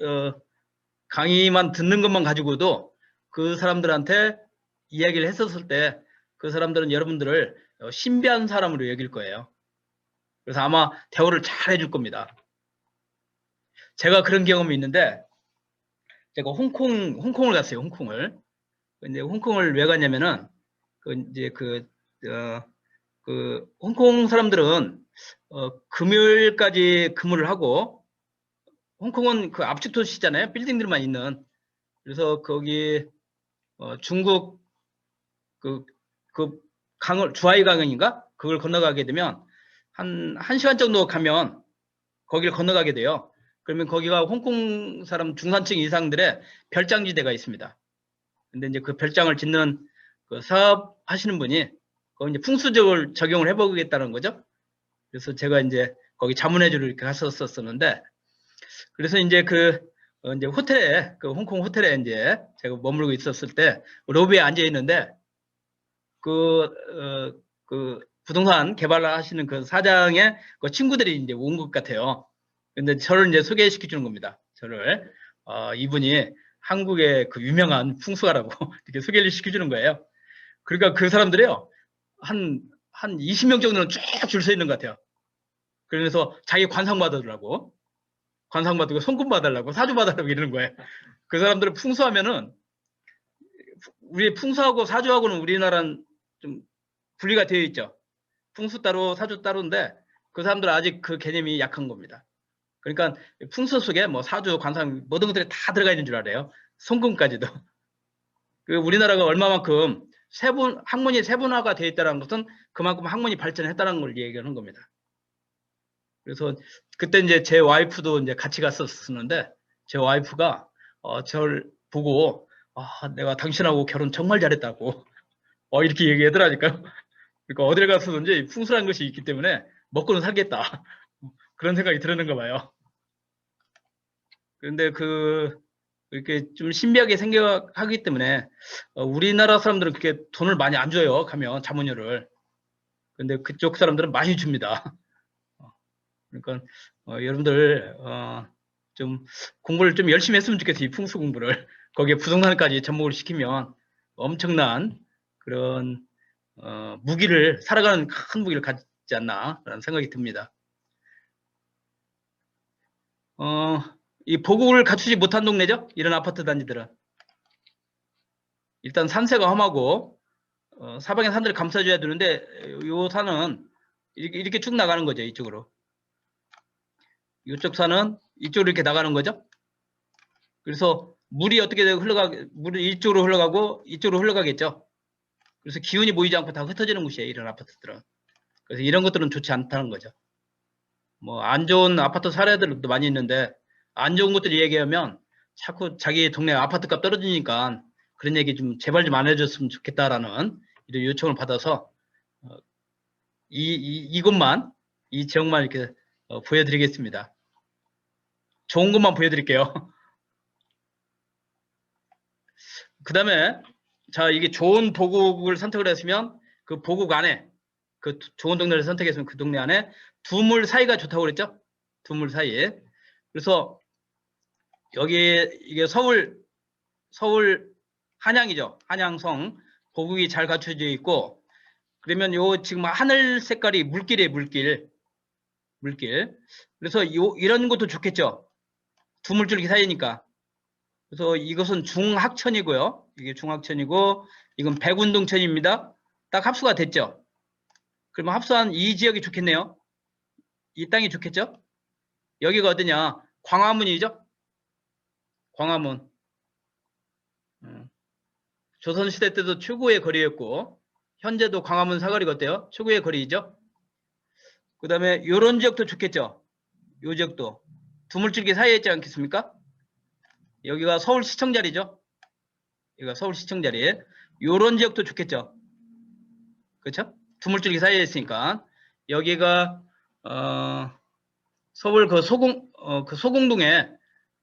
강의만 듣는 것만 가지고도 그 사람들한테 이야기를 했었을 때 그 사람들은 여러분들을 신비한 사람으로 여길 거예요. 그래서 아마 대우를 잘 해줄 겁니다. 제가 그런 경험이 있는데 제가 홍콩을 갔어요. 홍콩을. 근데 홍콩을 왜 갔냐면은 그 홍콩 사람들은 금요일까지 근무를 하고 홍콩은 그 압축 도시잖아요. 빌딩들만 있는. 그래서 거기 중국 그 강을 주하이 강인가 그걸 건너가게 되면 한 1시간 정도 가면 거기를 건너가게 돼요. 그러면 거기가 홍콩 사람 중산층 이상들의 별장지대가 있습니다. 근데 이제 그 별장을 짓는 그 사업 하시는 분이 거기 이제 풍수적을 적용을 해보겠다는 거죠. 그래서 제가 이제 거기 자문해주러 이렇게 갔었었는데, 그래서 이제 이제 호텔에, 그 홍콩 호텔에 이제 제가 머물고 있었을 때 로비에 앉아 있는데 그 부동산 개발을 하시는 그 사장의 그 친구들이 이제 온 것 같아요. 근데 저를 이제 소개시켜 주는 겁니다. 저를. 이분이 한국의 그 유명한 풍수가라고 이렇게 소개를 시켜주는 거예요. 그러니까 그 사람들이요. 한 20명 정도는 쭉 줄 서 있는 것 같아요. 그러면서 자기 관상 받으라고. 관상 받고 손금 받으려고 사주 받으려고 이러는 거예요. 그 사람들은 풍수하면은 우리 풍수하고 사주하고는 우리나라는 좀 분리가 되어 있죠. 풍수 따로 사주 따로인데 그 사람들은 아직 그 개념이 약한 겁니다. 그러니까 풍수 속에 뭐 사주, 관상 모든 것들이 다 들어가 있는 줄 알아요. 손금까지도. 그 우리나라가 얼마만큼 학문이 세분화가 되어 있다는 것은 그만큼 학문이 발전했다는 걸 얘기하는 겁니다. 그래서 그때 이제 제 와이프도 이제 같이 갔었는데 제 와이프가 저를 보고 내가 당신하고 결혼 정말 잘했다고 이렇게 얘기하더라니까요. 그러니까 어딜 가서든지 풍수라는 것이 있기 때문에 먹고는 살겠다. 그런 생각이 드는가 봐요. 그런데 이렇게 좀 신비하게 생각하기 때문에 우리나라 사람들은 그렇게 돈을 많이 안 줘요. 가면 자문료를. 근데 그쪽 사람들은 많이 줍니다. 그러니까 여러분들 좀 공부를 좀 열심히 했으면 좋겠어요. 이 풍수 공부를. 거기에 부동산까지 접목을 시키면 엄청난 그런 살아가는 큰 무기를 갖지 않나라는 생각이 듭니다. 이 보국을 갖추지 못한 동네죠. 이런 아파트 단지들은. 일단 산세가 험하고 사방의 산들을 감싸줘야 되는데 이 산은 이렇게 쭉 나가는 거죠. 이쪽으로. 이쪽 산은 이쪽으로 이렇게 나가는 거죠. 그래서 물이 어떻게 물이 이쪽으로 흘러가고 이쪽으로 흘러가겠죠. 그래서 기운이 모이지 않고 다 흩어지는 곳이에요. 이런 아파트들은. 그래서 이런 것들은 좋지 않다는 거죠. 뭐 안 좋은 아파트 사례들도 많이 있는데 안 좋은 것들 얘기하면 자꾸 자기 동네 아파트값 떨어지니까 그런 얘기 좀 제발 좀 안 해줬으면 좋겠다라는 이런 요청을 받아서 이것만 이 지역만 이렇게 보여드리겠습니다. 좋은 것만 보여드릴게요. 그 다음에 자, 이게 좋은 보국을 선택을 했으면 그 보국 안에 그 좋은 동네를 선택했으면 그 동네 안에 두물 사이가 좋다고 그랬죠? 두물 사이에. 그래서 여기 이게 서울 한양이죠. 한양성 보국이 잘 갖춰져 있고, 그러면 요 지금 하늘 색깔이 물길이에요. 물길. 그래서 이런 것도 좋겠죠. 두물줄기 사이니까. 그래서 이것은 중학천이고요. 이게 중학천이고 이건 백운동천입니다. 딱 합수가 됐죠. 그러면 합수한 이 지역이 좋겠네요. 이 땅이 좋겠죠. 여기가 어디냐? 광화문이죠. 광화문. 조선시대 때도 최고의 거리였고 현재도 광화문 사거리가 어때요? 최고의 거리이죠. 그 다음에 이런 지역도 좋겠죠. 이 지역도 두물줄기 사이에 있지 않겠습니까? 여기가 서울시청 자리죠. 여기가 서울시청 자리. 이런 지역도 좋겠죠. 그렇죠? 두물줄기 사이에 있으니까 여기가 서울 그 소공동에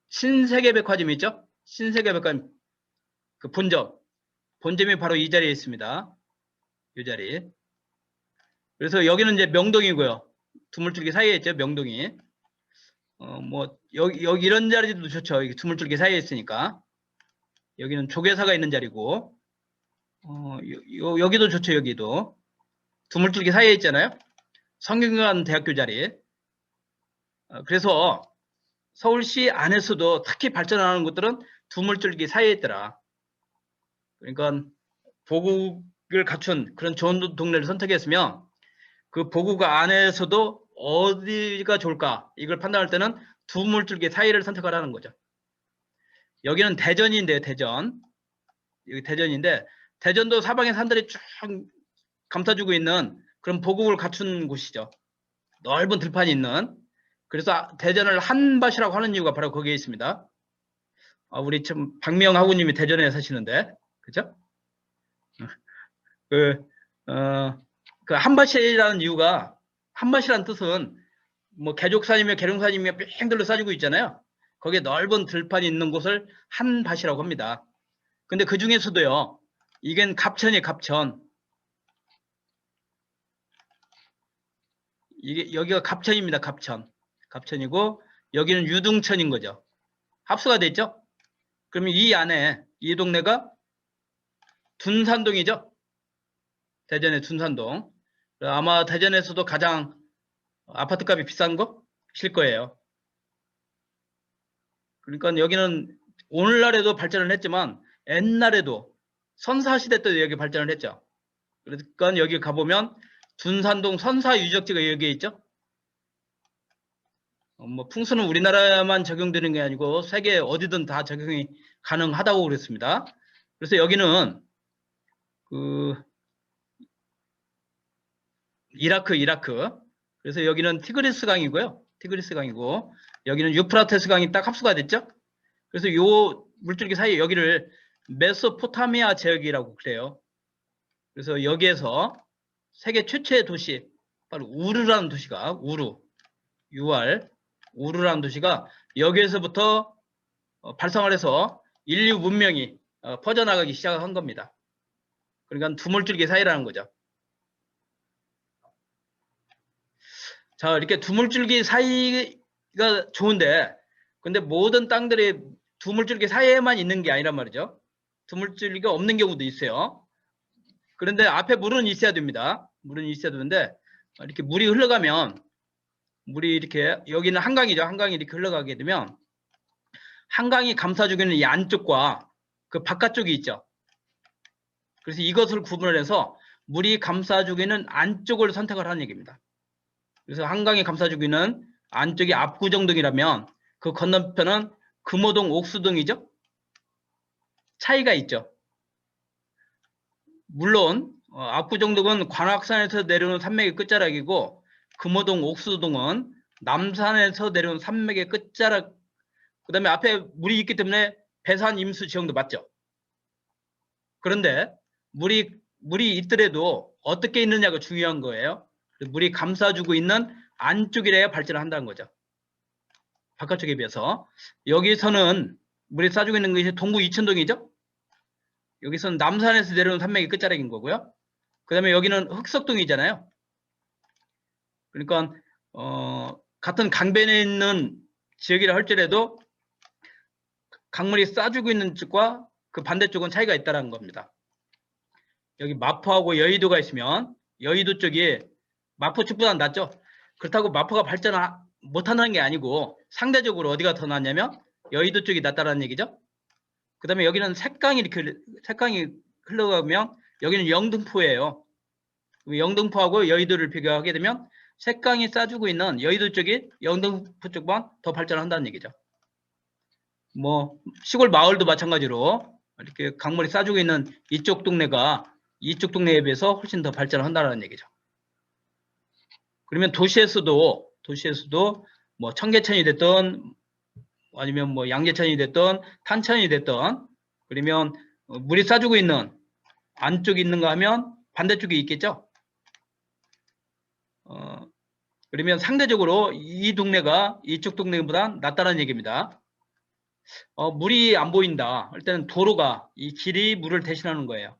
신세계백화점이 있죠. 신세계백화점 그 본점이 바로 이 자리에 있습니다. 이 자리. 그래서 여기는 이제 명동이고요. 두물줄기 사이에 있죠. 명동이. 뭐 여기 이런 자리도 좋죠. 이게 두물줄기 사이에 있으니까. 여기는 조계사가 있는 자리고, 여기도 좋죠. 여기도 두물줄기 사이에 있잖아요. 성균관 대학교 자리. 그래서 서울시 안에서도 특히 발전하는 곳들은 두물줄기 사이에 있더라. 그러니까 보국을 갖춘 그런 좋은 동네를 선택했으면 그 보국 안에서도 어디가 좋을까 이걸 판단할 때는 두물줄기 사이를 선택하라는 거죠. 여기는 대전인데요. 대전. 여기 대전인데 대전도 사방에 산들이 쭉 감싸주고 있는 그런 보국을 갖춘 곳이죠. 넓은 들판이 있는. 그래서 대전을 한밭이라고 하는 이유가 바로 거기에 있습니다. 우리 참 박미영 하구님이 대전에 사시는데, 그죠? 그 한밭이라는 이유가, 한밭이라는 뜻은 뭐 개족산이며 계룡산이며 뺑들로 싸지고 있잖아요. 거기에 넓은 들판이 있는 곳을 한밭이라고 합니다. 근데 그 중에서도요, 이겐 갑천이에요. 갑천. 여기가 갑천입니다. 갑천이고 여기는 유등천인 거죠. 합수가 됐죠? 그러면 이 안에 이 동네가 둔산동이죠. 대전의 둔산동. 아마 대전에서도 가장 아파트값이 비싼 거실 거예요. 그러니까 여기는 오늘날에도 발전을 했지만 옛날에도 선사시대 때도 여기 발전을 했죠. 그러니까 여기 가보면 둔산동 선사유적지가 여기에 있죠. 뭐 풍수는 우리나라만 적용되는 게 아니고 세계 어디든 다 적용이 가능하다고 그랬습니다. 그래서 여기는 그 이라크. 그래서 여기는 티그리스 강이고요. 티그리스 강이고 여기는 유프라테스 강이 딱 합수가 됐죠. 그래서 요 물줄기 사이에 여기를 메소포타미아 지역이라고 그래요. 그래서 여기에서 세계 최초의 도시 바로 우르라는 도시가 우르라는 도시가 여기에서부터 발상을 해서 인류 문명이 퍼져나가기 시작한 겁니다. 그러니까 두물줄기 사이라는 거죠. 자, 이렇게 두물줄기 사이가 좋은데, 근데 모든 땅들이 두물줄기 사이에만 있는 게 아니란 말이죠. 두물줄기가 없는 경우도 있어요. 그런데 앞에 물은 있어야 됩니다. 물은 있어야 되는데, 이렇게 물이 흘러가면, 물이 이렇게, 여기는 한강이죠. 한강이 이렇게 흘러가게 되면, 한강이 감싸주고 있는 이 안쪽과 그 바깥쪽이 있죠. 그래서 이것을 구분을 해서 물이 감싸주고 있는 안쪽을 선택을 하는 얘기입니다. 그래서 한강이 감싸주고 있는 안쪽이 압구정동이라면 그 건너편은 금호동, 옥수동이죠. 차이가 있죠. 물론 압구정동은 관악산에서 내려오는 산맥의 끝자락이고 금호동, 옥수동은 남산에서 내려오는 산맥의 끝자락. 그 다음에 앞에 물이 있기 때문에 배산, 임수 지형도 맞죠. 그런데 물이 있더라도 어떻게 있느냐가 중요한 거예요. 물이 감싸주고 있는 안쪽이래야 발전을 한다는 거죠. 바깥쪽에 비해서. 여기서는 물이 싸주고 있는 것이 동구 이천동이죠. 여기서는 남산에서 내려오는 산맥이 끝자락인 거고요. 그 다음에 여기는 흑석동이잖아요. 그러니까 같은 강변에 있는 지역이라 할지라도 강물이 싸주고 있는 쪽과 그 반대쪽은 차이가 있다는 겁니다. 여기 마포하고 여의도가 있으면 여의도 쪽이 마포 쪽보다 낫죠. 그렇다고 마포가 발전을 못한다는 게 아니고 상대적으로 어디가 더 낫냐면 여의도 쪽이 낫다는 얘기죠. 그 다음에 여기는 색강이 흘러가면 여기는 영등포예요. 영등포하고 여의도를 비교하게 되면 색강이 싸주고 있는 여의도 쪽이 영등포 쪽만 더 발전한다는 얘기죠. 뭐 시골 마을도 마찬가지로 이렇게 강물이 싸주고 있는 이쪽 동네가 이쪽 동네에 비해서 훨씬 더 발전한다는 얘기죠. 그러면 도시에서도 뭐 청계천이 됐든 아니면 뭐 양재천이 됐든 탄천이 됐든 그러면 물이 싸주고 있는 안쪽이 있는가 하면 반대쪽이 있겠죠. 그러면 상대적으로 이 동네가 이쪽 동네보다 낫다는 얘기입니다. 물이 안 보인다. 일단은 도로가 이 길이 물을 대신하는 거예요.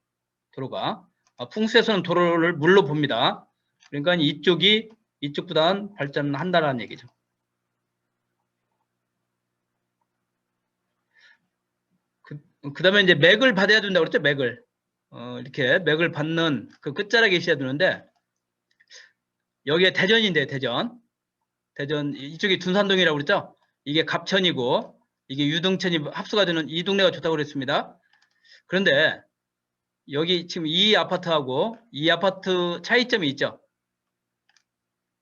도로가 풍수에서는 도로를 물로 봅니다. 그러니까 이쪽이 이쪽보다는 발전한다는 얘기죠. 그 다음에 이제 맥을 받아야 된다고 그랬죠. 맥을 이렇게 맥을 받는 그 끝자락에 있어야 되는데 여기에 대전인데 대전 이쪽이 둔산동이라고 그랬죠. 이게 갑천이고 이게 유등천이 합수가 되는 이 동네가 좋다고 그랬습니다. 그런데 여기 지금 이 아파트하고 이 아파트 차이점이 있죠.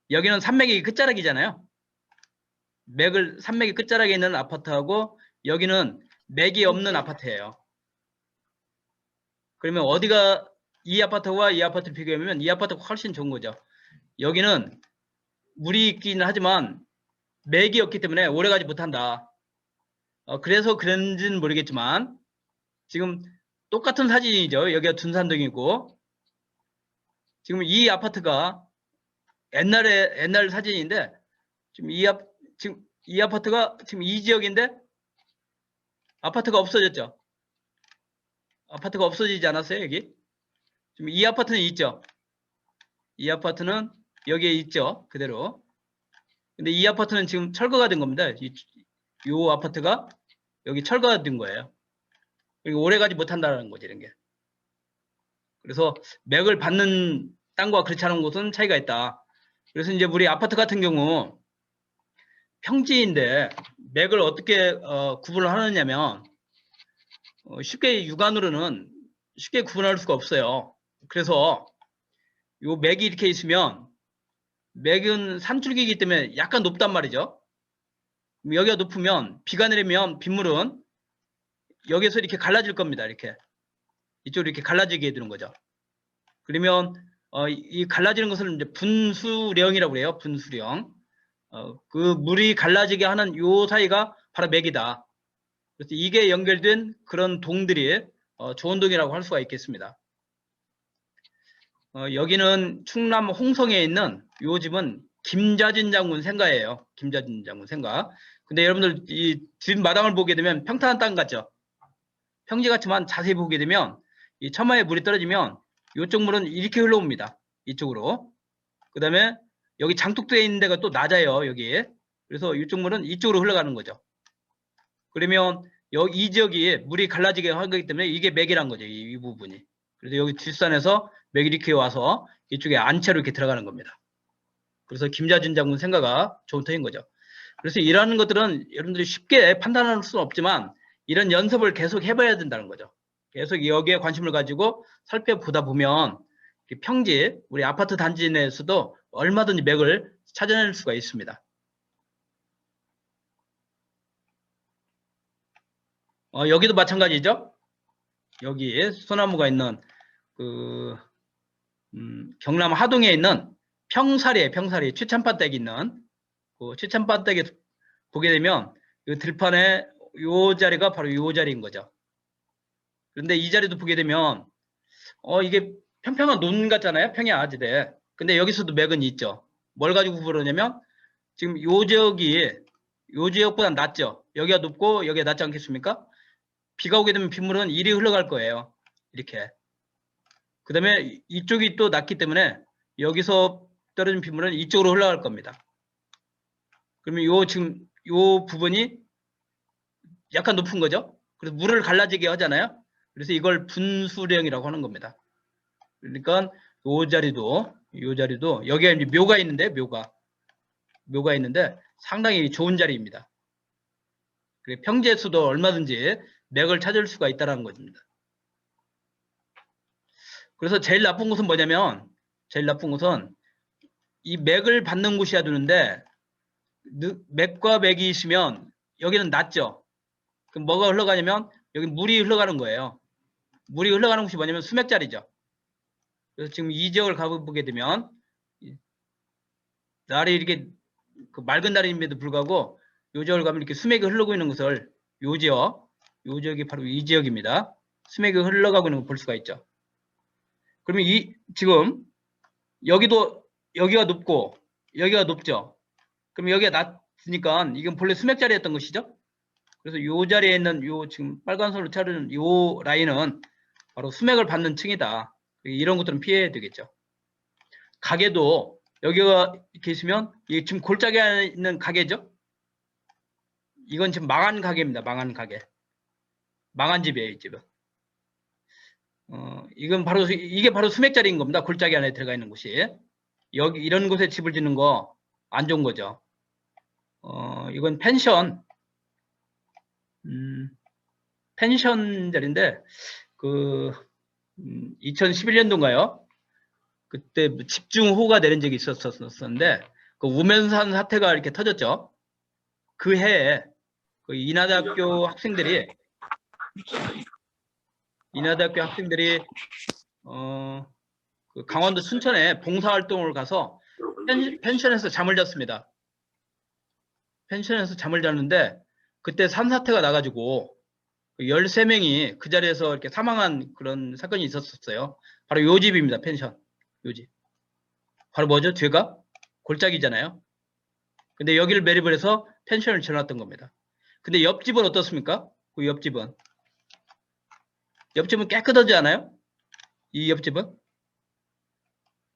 여기는 산맥이 끝자락이잖아요. 산맥이 끝자락에 있는 아파트하고 여기는 맥이 없는 아파트예요. 그러면 어디가 이 아파트와 이 아파트를 비교하면 이 아파트가 훨씬 좋은 거죠. 여기는 물이 있긴 하지만 맥이 없기 때문에 오래가지 못한다. 그래서 그런지는 모르겠지만 지금 똑같은 사진이죠. 여기가 둔산동이고 지금 이 아파트가 옛날 사진인데 지금 이 아파트가 지금 이 지역인데 아파트가 없어졌죠. 아파트가 없어지지 않았어요, 여기? 지금 이 아파트는 있죠. 이 아파트는 여기에 있죠, 그대로. 근데 이 아파트는 지금 철거가 된 겁니다. 이 아파트가 여기 철거가 된 거예요. 그리고 오래가지 못한다는 거죠, 이런 게. 그래서 맥을 받는 땅과 그렇지 않은 곳은 차이가 있다. 그래서 이제 우리 아파트 같은 경우 평지인데 맥을 어떻게 구분을 하느냐면 쉽게 육안으로는 쉽게 구분할 수가 없어요. 그래서 요 맥이 이렇게 있으면 맥은 산줄기이기 때문에 약간 높단 말이죠. 여기가 높으면 비가 내리면 빗물은 여기서 이렇게 갈라질 겁니다. 이렇게 이쪽으로 이렇게 갈라지게 해두는 거죠. 그러면 이 갈라지는 것을 이제 분수령이라고 그래요. 분수령. 그 물이 갈라지게 하는 요 사이가 바로 맥이다. 그래서 이게 연결된 그런 동들이 조원동이라고 할 수가 있겠습니다. 여기는 충남 홍성에 있는 요 집은 김자진 장군 생가예요. 김자진 장군 생가. 근데 여러분들 이 집 마당을 보게 되면 평탄한 땅 같죠? 평지 같지만 자세히 보게 되면 이 처마에 물이 떨어지면 이쪽 물은 이렇게 흘러옵니다. 이쪽으로. 그 다음에 여기 장독대에 있는 데가 또 낮아요. 여기. 그래서 이쪽 물은 이쪽으로 흘러가는 거죠. 그러면 여기 이 지역이 물이 갈라지게 하기 때문에 이게 맥이란 거죠. 이 부분이. 그래서 여기 뒷산에서 맥이 이렇게 와서 이쪽에 안채로 이렇게 들어가는 겁니다. 그래서 김자진 장군 생가가 좋은 터인 거죠. 그래서 이러한 것들은 여러분들이 쉽게 판단할 수는 없지만 이런 연습을 계속 해봐야 된다는 거죠. 계속 여기에 관심을 가지고 살펴보다 보면 평지, 우리 아파트 단지 내에서도 얼마든지 맥을 찾아낼 수가 있습니다. 여기도 마찬가지죠. 여기 소나무가 있는 경남 하동에 있는 평사리에 최참반댁이 있는 그 최참반댁에 보게 되면 이 들판에 요 자리가 바로 요 자리인 거죠. 그런데 이 자리도 보게 되면 이게 평평한 논 같잖아요. 평야지대. 근데 여기서도 맥은 있죠. 뭘 가지고 구분하냐면 지금 요 지역보다 낮죠. 여기가 높고 여기가 낮지 않겠습니까? 비가 오게 되면 빗물은 이리 흘러갈 거예요. 이렇게. 그 다음에 이쪽이 또 낮기 때문에 여기서 떨어진 빗물은 이쪽으로 흘러갈 겁니다. 그러면 지금 요 부분이 약간 높은 거죠. 그래서 물을 갈라지게 하잖아요. 그래서 이걸 분수령이라고 하는 겁니다. 그러니까 요 자리도 여기에 이제 묘가 있는데 묘가 있는데 상당히 좋은 자리입니다. 평지에서도 얼마든지 맥을 찾을 수가 있다는 것입니다. 그래서 제일 나쁜 것은 뭐냐면 이 맥을 받는 곳이야 되는데 맥과 맥이 있으면 여기는 낮죠. 그럼 뭐가 흘러가냐면 여기 물이 흘러가는 거예요. 물이 흘러가는 곳이 뭐냐면 수맥자리죠. 그래서 지금 이 지역을 가보게 되면 날이 이렇게 맑은 날임에도 불구하고 이 지역을 가면 이렇게 수맥이 흐르고 있는 것을 이 지역이 바로 이 지역입니다. 수맥이 흘러가고 있는 걸 볼 수가 있죠. 그러면 지금 여기가 높고 여기가 높죠. 그럼 여기가 낮으니까 이건 본래 수맥자리였던 것이죠. 그래서 이 자리에 있는 지금 빨간 선으로 차르는 이 라인은 바로 수맥을 받는 층이다. 이런 것들은 피해야 되겠죠. 가게도 여기가 이렇게 있으면 이게 지금 골짜기 안에 있는 가게죠. 이건 지금 망한 가게입니다. 망한 가게. 망한 집이에요, 이 집은. 이게 바로 수맥자리인 겁니다. 골짜기 안에 들어가 있는 곳이. 여기 이런 곳에 집을 짓는 거 안 좋은 거죠. 이건 펜션 자리인데 2011년도인가요? 그때 집중호우가 내린 적이 있었는데 그 우면산 사태가 이렇게 터졌죠. 그 해에 인하대학교 학생들이 강원도 춘천에 봉사활동을 가서 펜션에서 잠을 잤습니다. 펜션에서 잠을 잤는데 그때 산사태가 나가지고 13명이 그 자리에서 이렇게 사망한 그런 사건이 있었어요. 바로 요 집입니다. 펜션. 요 집. 바로 뭐죠? 뒤가 골짜기잖아요. 근데 여기를 매립을 해서 펜션을 지어놨던 겁니다. 근데 옆집은 어떻습니까? 그 옆집은 깨끗하지 않아요? 이 옆집은?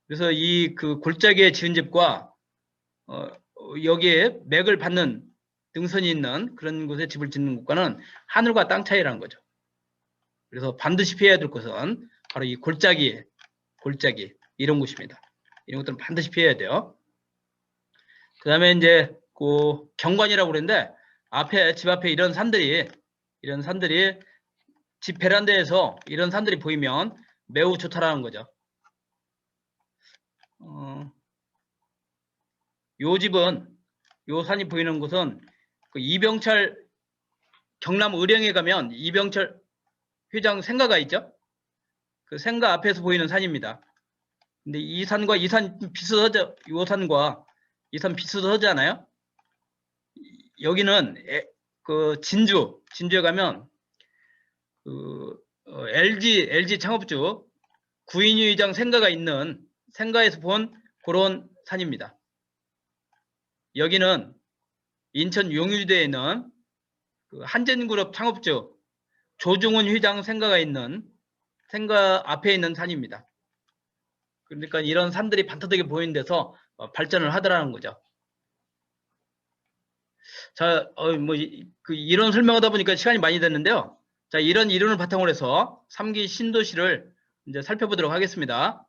그래서 골짜기에 지은 집과 여기에 맥을 받는 등선이 있는 그런 곳에 집을 짓는 곳과는 하늘과 땅 차이라는 거죠. 그래서 반드시 피해야 될 것은 바로 이 골짜기 이런 곳입니다. 이런 것들은 반드시 피해야 돼요. 그 다음에 이제 경관이라고 그러는데 집 앞에 이런 산들이 집 베란다에서 이런 산들이 보이면 매우 좋다라는 거죠. 요 산이 보이는 곳은 이병철 경남 의령에 가면 이병철 회장 생가가 있죠. 그 생가 앞에서 보이는 산입니다. 근데 이 산과 이 산 비슷하죠. 요 산과 이 산 비슷하지 않아요? 여기는 진주에 가면 LG 창업주 구인유 회장 생가가 있는 생가에서 본 그런 산입니다. 여기는 인천 용유대에 있는 한젠그룹 창업주 조중훈 회장 생가가 있는 생가 앞에 있는 산입니다. 그러니까 이런 산들이 반듯하게 보이는 데서 발전을 하더라는 거죠. 자, 이런 설명하다 보니까 시간이 많이 됐는데요. 자, 이런 이론을 바탕으로 해서 3기 신도시를 이제 살펴보도록 하겠습니다.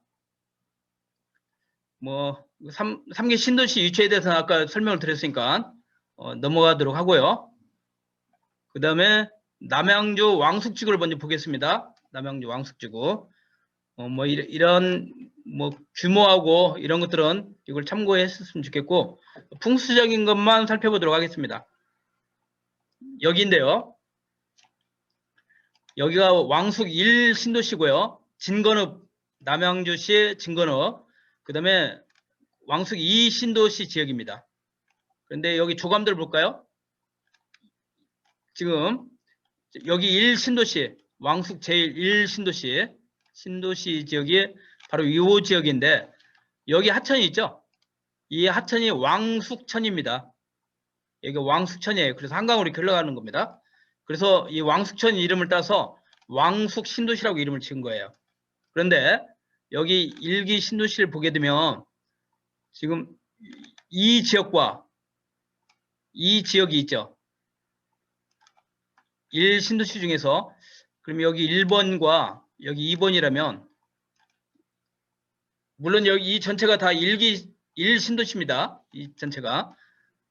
3기 신도시 유치에 대해서는 아까 설명을 드렸으니까 넘어가도록 하고요. 그 다음에 남양주 왕숙지구를 먼저 보겠습니다. 남양주 왕숙지구. 이런 규모하고 이런 것들은 이걸 참고했으면 좋겠고, 풍수적인 것만 살펴보도록 하겠습니다. 여기인데요. 여기가 왕숙 1 신도시고요. 진건읍, 남양주시 진건읍, 그 다음에 왕숙 2 신도시 지역입니다. 그런데 여기 조감들 볼까요? 지금 여기 1 신도시, 왕숙 제1 신도시 지역이 바로 이 지역인데, 여기 하천이 있죠? 이 하천이 왕숙천입니다. 여기 왕숙천이에요. 그래서 한강으로 이렇게 흘러가는 겁니다. 그래서 이 왕숙천 이름을 따서 왕숙 신도시라고 이름을 지은 거예요. 그런데 여기 일기 신도시를 보게 되면 지금 이 지역과 이 지역이 있죠. 1신도시 중에서 그럼 여기 1번과 여기 2번이라면 물론 여기 이 전체가 다 1신도시입니다. 이 전체가.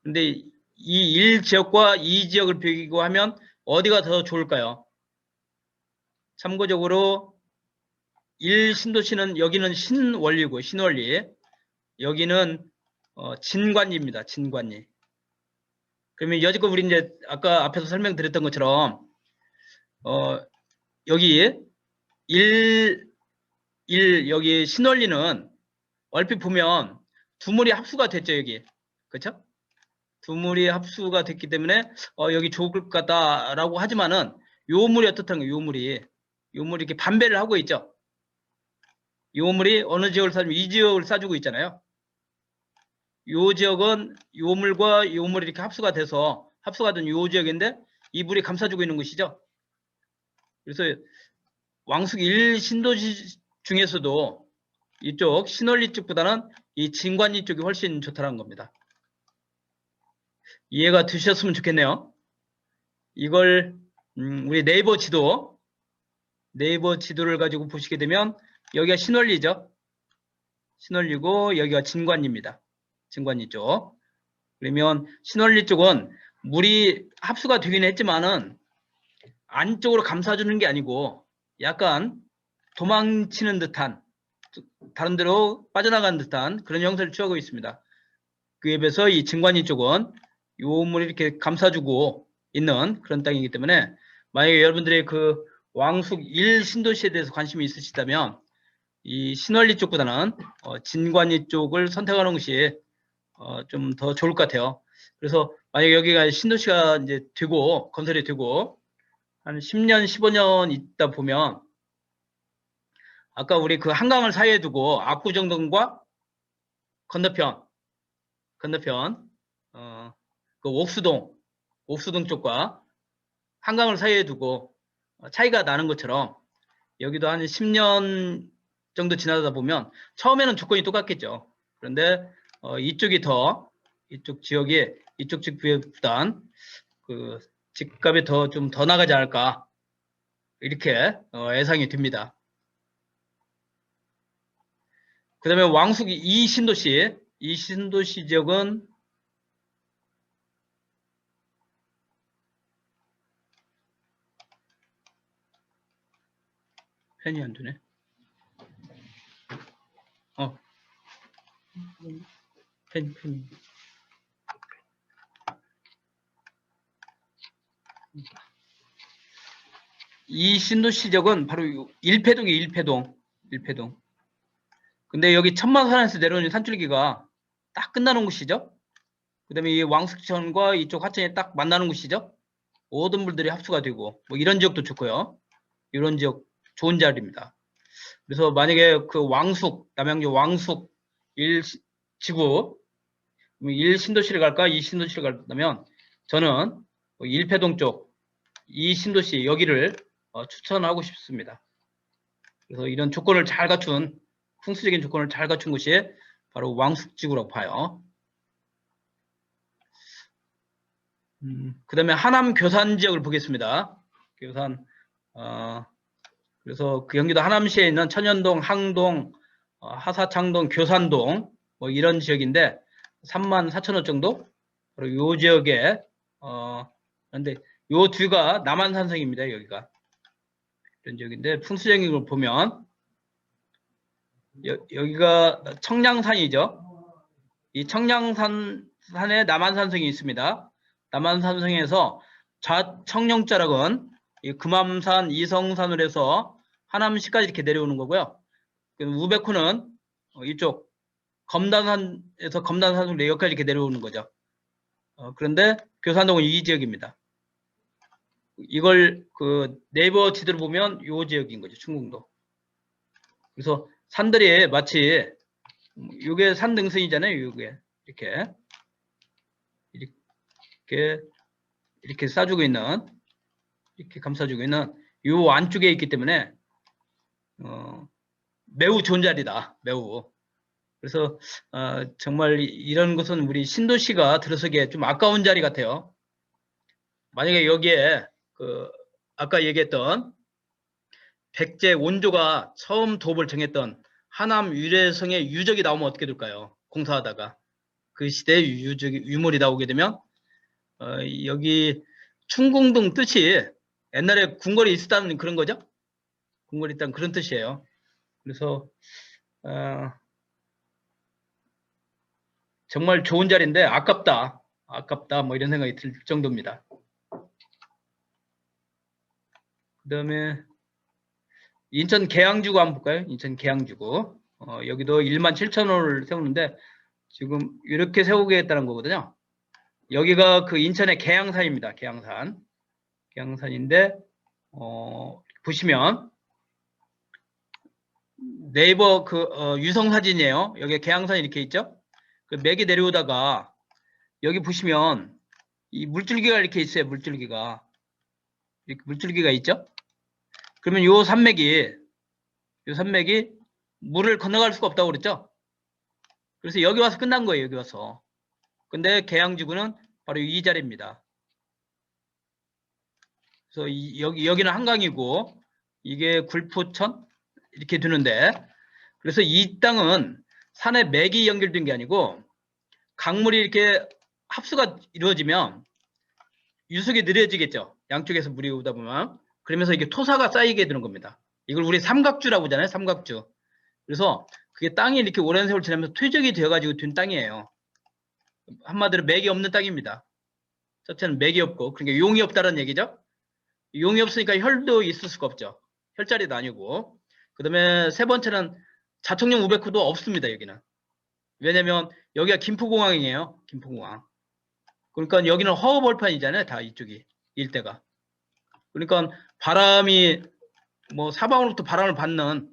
근데 이 1지역과 2지역을 비교하면 어디가 더 좋을까요? 참고적으로 1신도시는 여기는 신원리고 신원리. 여기는 진관리입니다. 진관리. 그러면 여지껏 우리 이제 아까 앞에서 설명드렸던 것처럼 여기 여기 신원리는 얼핏 보면 두물이 합수가 됐죠. 여기. 그렇죠? 두물이 합수가 됐기 때문에 여기 좋을 것 같다라고 하지만은 요 물이 어떻다는 거예요? 요 물이 이렇게 반배를 하고 있죠. 요 물이 어느 지역을 싸주면 이 지역을 싸주고 있잖아요. 요 지역은 요 물과 요 물이 이렇게 합수가 돼서 합수가 된 요 지역인데 이 물이 감싸주고 있는 것이죠. 그래서 왕숙 1신도시 중에서도 이쪽 신원리 쪽보다는 이 진관리 쪽이 훨씬 좋다는 겁니다. 이해가 되셨으면 좋겠네요. 이걸 우리 네이버 지도를 가지고 보시게 되면 여기가 신원리죠. 신원리고 여기가 진관리입니다. 진관리 쪽. 그러면 신원리 쪽은 물이 합수가 되긴 했지만은 안쪽으로 감싸주는 게 아니고 약간 도망치는 듯한 다른 데로 빠져나가는 듯한 그런 형태를 취하고 있습니다. 그에 비해서 이 진관리 쪽은 요 물이 이렇게 감싸주고 있는 그런 땅이기 때문에 만약에 여러분들이 그 왕숙 1신도시에 대해서 관심이 있으시다면 이 신원리 쪽보다는 진관리 쪽을 선택하는 것이 좀 더 좋을 것 같아요. 그래서 만약에 여기가 신도시가 이제 되고 건설이 되고 한 10년, 15년 있다 보면 아까 우리 그 한강을 사이에 두고 압구정동과 건너편 그 옥수동 쪽과 한강을 사이에 두고 차이가 나는 것처럼 여기도 한 10년 정도 지나다 보면 처음에는 조건이 똑같겠죠. 그런데 이쪽 지역이 이쪽 지역보단 그 집값이 좀 더 나가지 않을까 이렇게 예상이 됩니다. 그 다음에 왕숙 2신도시 지역은 펜이 안 되네. 펜. 이 신도시 지역은 바로 일패동이에요. 일패동. 근데 여기 천마산에서 내려오는 산줄기가 딱 끝나는 곳이죠. 그 다음에 이 왕숙천과 이쪽 하천이 딱 만나는 곳이죠. 모든 물들이 합수가 되고 뭐 이런 지역도 좋고요. 이런 지역 좋은 자리입니다. 그래서 만약에 그 남양주 왕숙 1지구 1신도시를 갈까 2신도시를 갈다면 저는 일패동 쪽 2신도시 여기를 추천하고 싶습니다. 그래서 이런 조건을 잘 갖춘 풍수적인 조건을 잘 갖춘 곳이 바로 왕숙지구라고 봐요. 그 다음에 하남 교산 지역을 보겠습니다. 교산 그래서 그 경기도 하남시에 있는 천연동, 항동, 하사창동, 교산동 뭐 이런 지역인데 34,000원 정도? 바로 요 지역에 그런데 요 뒤가 남한산성입니다. 여기가 이런 지역인데 풍수적인 걸 보면 여기가 청량산이죠. 이 청량산에 남한산성이 있습니다. 남한산성에서 좌청령자락은 금암산, 이성산으로 해서 하남시까지 이렇게 내려오는 거고요. 우백호는 이쪽 검단산에서 검단산으로 여기까지 이렇게 내려오는 거죠. 그런데 교산동은 이 지역입니다. 이걸 그 네이버 지도를 보면 이 지역인 거죠. 충궁도. 그래서 산들이 마치 이게 산등성이잖아요. 이게 이렇게 이렇게 싸주고 있는, 이렇게 감싸주고 있는 요 안쪽에 있기 때문에 매우 좋은 자리다. 매우. 그래서 정말 이런 것은 우리 신도시가 들어서기에 좀 아까운 자리 같아요. 만약에 여기에 아까 얘기했던 백제 원조가 처음 도읍을 정했던 하남 유래성의 유적이 나오면 어떻게 될까요? 공사하다가 그 시대의 유물이 나오게 되면 여기 충궁동 뜻이 옛날에 궁궐이 있었다는 그런 거죠. 궁궐이 있다는 그런 뜻이에요. 그래서 정말 좋은 자리인데 아깝다 뭐 이런 생각이 들 정도입니다. 그 다음에 인천 계양주구 한번 볼까요? 인천 계양주구. 여기도 17,000원을 세우는데 지금 이렇게 세우겠다는 거거든요. 여기가 그 인천의 계양산입니다. 계양산인데 보시면 네이버 유성 사진이에요. 여기 계양산 이렇게 있죠. 그 맥이 내려오다가 여기 보시면 이 물줄기가 이렇게 있어요. 물줄기가 있죠. 그러면 요 산맥이 물을 건너갈 수가 없다고 그랬죠. 그래서 여기 와서 끝난 거예요. 여기 와서. 근데 계양주구는 바로 이 자리입니다. 그래서 여기는 한강이고 이게 굴포천 이렇게 두는데, 그래서 이 땅은 산에 맥이 연결된 게 아니고 강물이 이렇게 합수가 이루어지면 유속이 느려지겠죠. 양쪽에서 물이 오다 보면. 그러면서 이게 토사가 쌓이게 되는 겁니다. 이걸 우리 삼각주라고 하잖아요. 삼각주. 그래서 그게 땅이 이렇게 오랜 세월 지나면서 퇴적이 되어가지고 된 땅이에요. 한마디로 맥이 없는 땅입니다. 첫째는 맥이 없고, 그러니까 용이 없다는 얘기죠. 용이 없으니까 혈도 있을 수가 없죠. 혈자리도 아니고. 그 다음에 세 번째는 자청용 우백호도 없습니다. 여기는. 왜냐면 여기가 김포공항이에요. 김포공항. 그러니까 여기는 허허벌판이잖아요. 다 이쪽이 일대가. 그러니까 바람이 뭐 사방으로부터 바람을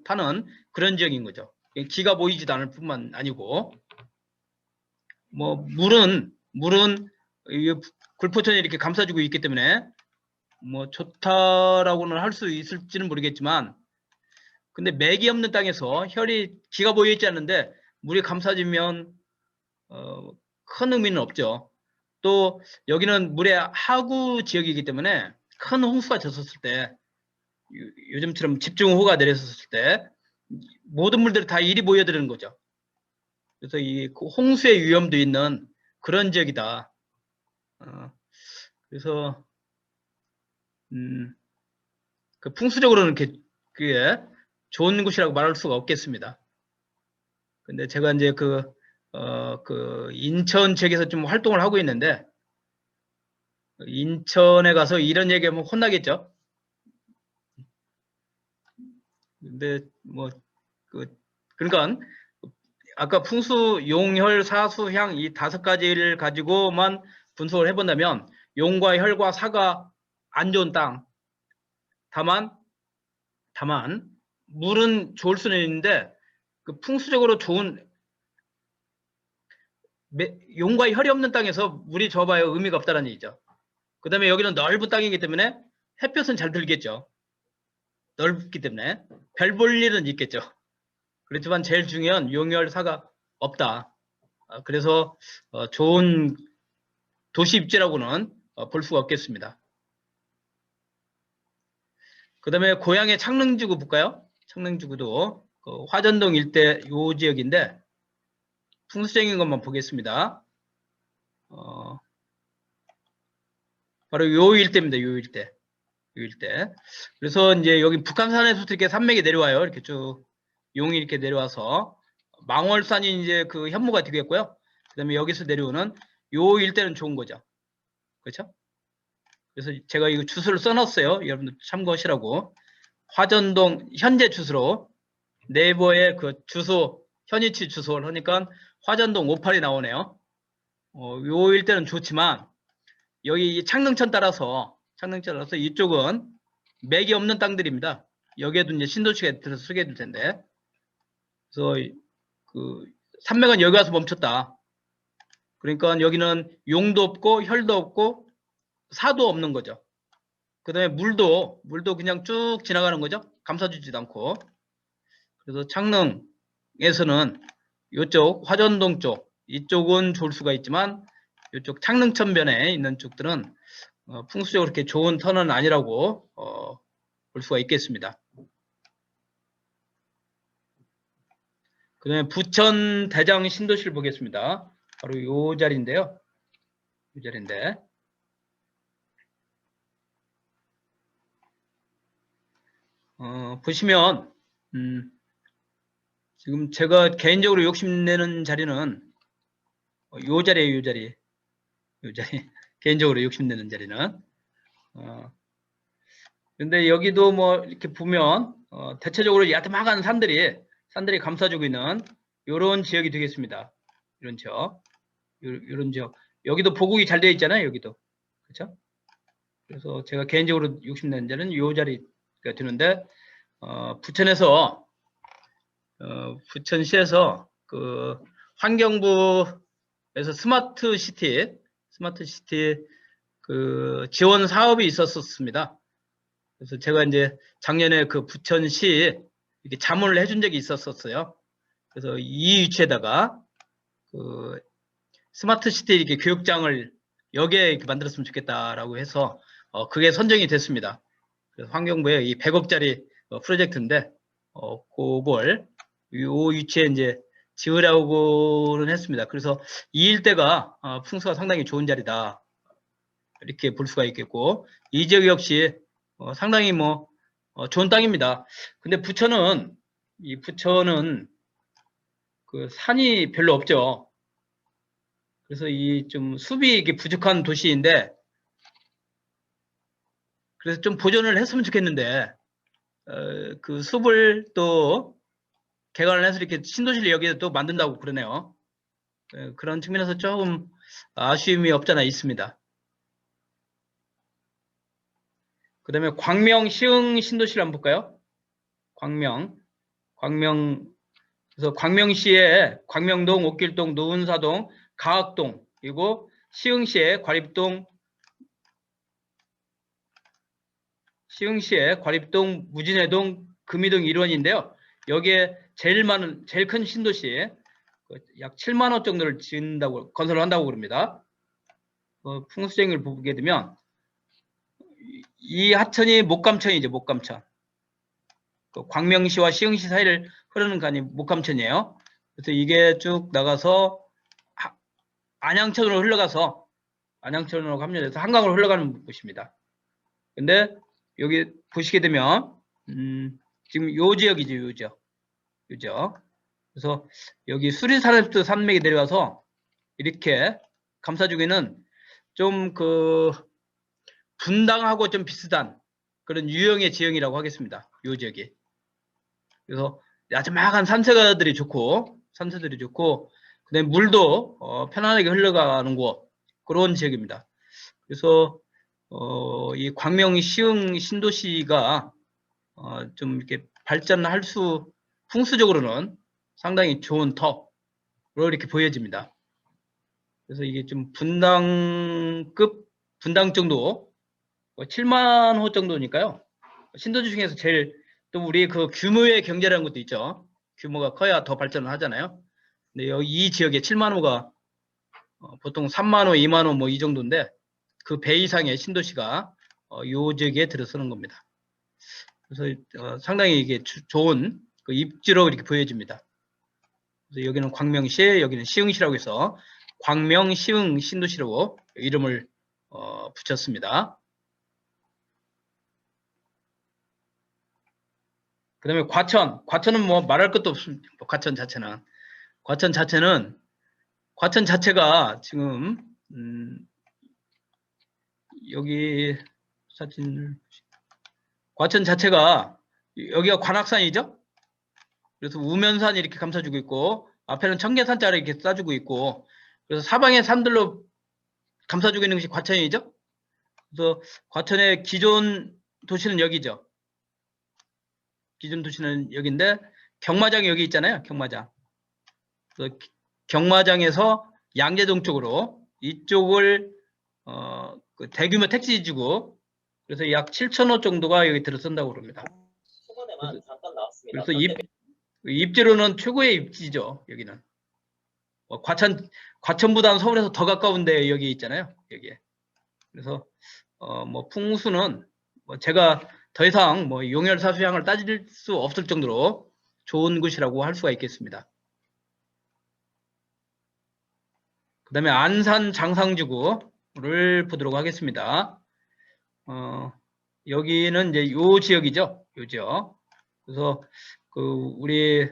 타는 그런 지역인 거죠. 기가 보이지도 않을 뿐만 아니고, 뭐 물은 이 굴포천이 이렇게 감싸주고 있기 때문에 뭐 좋다라고는 할 수 있을지는 모르겠지만, 근데 맥이 없는 땅에서 기가 보여 있지 않는데 물이 감싸지면 큰 의미는 없죠. 또 여기는 물의 하구 지역이기 때문에 큰 홍수가 졌었을 때, 요즘처럼 집중호우가 내렸었을 때 모든 물들이 다 이리 모여드는 거죠. 그래서 이 홍수의 위험도 있는 그런 지역이다. 그래서 그 풍수적으로는 그게 좋은 곳이라고 말할 수가 없겠습니다. 근데 제가 이제 그 인천 지역에서 좀 활동을 하고 있는데, 인천에 가서 이런 얘기하면 혼나겠죠. 근데 뭐 그러니까 아까 풍수, 용혈, 사수, 향 이 5가지를 가지고만 분석을 해본다면 용과 혈과 사가 안 좋은 땅. 다만 물은 좋을 수는 있는데 그 풍수적으로 좋은 용과 혈이 없는 땅에서 물이 좋아봐야 의미가 없다는 얘기죠. 그 다음에 여기는 넓은 땅이기 때문에 햇볕은 잘 들겠죠. 넓기 때문에 별 볼 일은 있겠죠. 그렇지만 제일 중요한 용혈사가 없다. 그래서 좋은 도시 입지라고는 볼 수가 없겠습니다. 그 다음에 고향의 창릉지구 볼까요? 창릉지구도 화전동 일대 요 지역인데 풍수적인 것만 보겠습니다. 바로 요 일대입니다. 요 일대. 그래서 이제 여기 북한산에서 이렇게 산맥이 내려와요. 이렇게 쭉 용이 이렇게 내려와서 망월산이 이제 그 현무가 되겠고요. 그다음에 여기서 내려오는 요 일대는 좋은 거죠. 그렇죠? 그래서 제가 이거 주소를 써놨어요. 여러분들 참고하시라고. 화전동 현재 주소로 네이버에 그 주소 현위치 주소를 하니까 화전동 58이 나오네요. 요 일대는 좋지만 여기 창릉천 따라서 이쪽은 맥이 없는 땅들입니다. 여기에도 이제 신도시가 들어서 쓰게 될 텐데, 그래서 그 산맥은 여기 와서 멈췄다. 그러니까 여기는 용도 없고 혈도 없고 사도 없는 거죠. 그 다음에 물도 그냥 쭉 지나가는 거죠. 감싸주지도 않고. 그래서 창릉에서는 이쪽 화전동 쪽, 이쪽은 좋을 수가 있지만 이쪽 창릉천변에 있는 쪽들은 풍수적으로 그렇게 좋은 터는 아니라고 볼 수가 있겠습니다. 그 다음에 부천 대장 신도시를 보겠습니다. 바로 요 자리인데요. 이 자리인데. 보시면, 지금 제가 개인적으로 욕심내는 자리는 요 자리에요, 요 자리. 요 자리. 개인적으로 욕심내는 자리는. 근데 여기도 뭐 이렇게 보면, 대체적으로 야트막한 산들이 감싸주고 있는 요런 지역이 되겠습니다. 이런 지역. 요런 지역. 여기도 보국이 잘 되어 있잖아요, 여기도. 그렇죠? 그래서 제가 개인적으로 욕심내는 자리는 요 자리가 되는데, 부천에서, 부천시에서 그 환경부에서 스마트 시티 그 지원 사업이 있었습니다. 그래서 제가 이제 작년에 그 부천시 이렇게 자문을 해준 적이 있었어요. 그래서 이 위치에다가 그 스마트 시티 이렇게 교육장을 여기에 이렇게 만들었으면 좋겠다라고 해서 그게 선정이 됐습니다. 그래서 환경부에 이 100억짜리 프로젝트인데 그걸 요 위치에 이제 지으라고는 했습니다. 그래서 이 일대가 풍수가 상당히 좋은 자리다 이렇게 볼 수가 있겠고 이 지역 역시 상당히 뭐 좋은 땅입니다. 근데 부천은 그 산이 별로 없죠. 그래서 이 좀 숲이 이게 부족한 도시인데 그래서 좀 보존을 했으면 좋겠는데 그 숲을 또 개관을 해서 이렇게 신도시를 여기에 또 만든다고 그러네요. 그런 측면에서 조금 아쉬움이 없잖아 있습니다. 그 다음에 광명 시흥 신도시를 한번 볼까요? 광명. 그래서 광명시에 광명동, 옥길동, 노은사동, 가학동, 그리고 시흥시에 관립동, 무진회동, 금이동 일원인데요. 여기에 제일 큰 신도시 약 7만 호 정도를 건설을 한다고 그럽니다. 풍수적을 보게 되면 이 하천이 목감천이죠, 목감천. 광명시와 시흥시 사이를 흐르는 간이 목감천이에요. 그래서 이게 쭉 나가서 안양천으로 흘러가서 안양천으로 합류해서 한강으로 흘러가는 곳입니다. 근데 여기 보시게 되면 지금 요 지역이죠, 요 지역. 그래서 여기 수리산업도 산맥이 내려와서 이렇게 감싸주기는 좀 그 분당하고 좀 비슷한 그런 유형의 지형이라고 하겠습니다. 요 지역이. 그래서 야자막한 산세들이 좋고 그다음에 물도 편안하게 흘러가는 곳 그런 지역입니다. 그래서 이 광명 시흥 신도시가 좀 이렇게 발전할 풍수적으로는 상당히 좋은 터로 이렇게 보여집니다. 그래서 이게 좀 분당 정도 7만 호 정도니까요. 신도시 중에서 제일 또 우리 그 규모의 경제라는 것도 있죠. 규모가 커야 더 발전을 하잖아요. 근데 여기 이 지역에 7만 호가 보통 3만 호, 2만 호 뭐 이 정도인데 그 배 이상의 신도시가 요 지역에 들어서는 겁니다. 그래서 상당히 이게 좋은 그 입지로 이렇게 보여집니다. 그래서 여기는 광명시, 여기는 시흥시라고 해서 광명 시흥 신도시로 이름을 붙였습니다. 그 다음에 과천은 뭐 말할 것도 없습니다. 과천 자체가 지금 여기 사진을 과천 자체가 여기가 관악산이죠. 그래서 우면산이 이렇게 감싸주고 있고 앞에는 청계산자를 이렇게 싸주고 있고 그래서 사방의 산들로 감싸주고 있는 것이 과천이죠. 그래서 과천의 기존 도시는 여기죠. 기존 도시는 여기인데 경마장이 여기 있잖아요. 경마장. 그래서 경마장에서 양재동 쪽으로 이쪽을 그 대규모 택지지구 그래서 약 7,000호 정도가 여기 들어선다고 그럽니다. 초반에만 잠깐 나왔습니다. 그래서 입지로는 최고의 입지죠. 여기는 과천보다는 서울에서 더 가까운데 여기 있잖아요. 여기에. 그래서 뭐 풍수는 뭐 제가 더 이상 뭐 용혈사 수량을 따질 수 없을 정도로 좋은 곳이라고 할 수가 있겠습니다. 그 다음에 안산 장상지구를 보도록 하겠습니다. 여기는 이제 요 지역이죠. 요 지역. 그래서 그 우리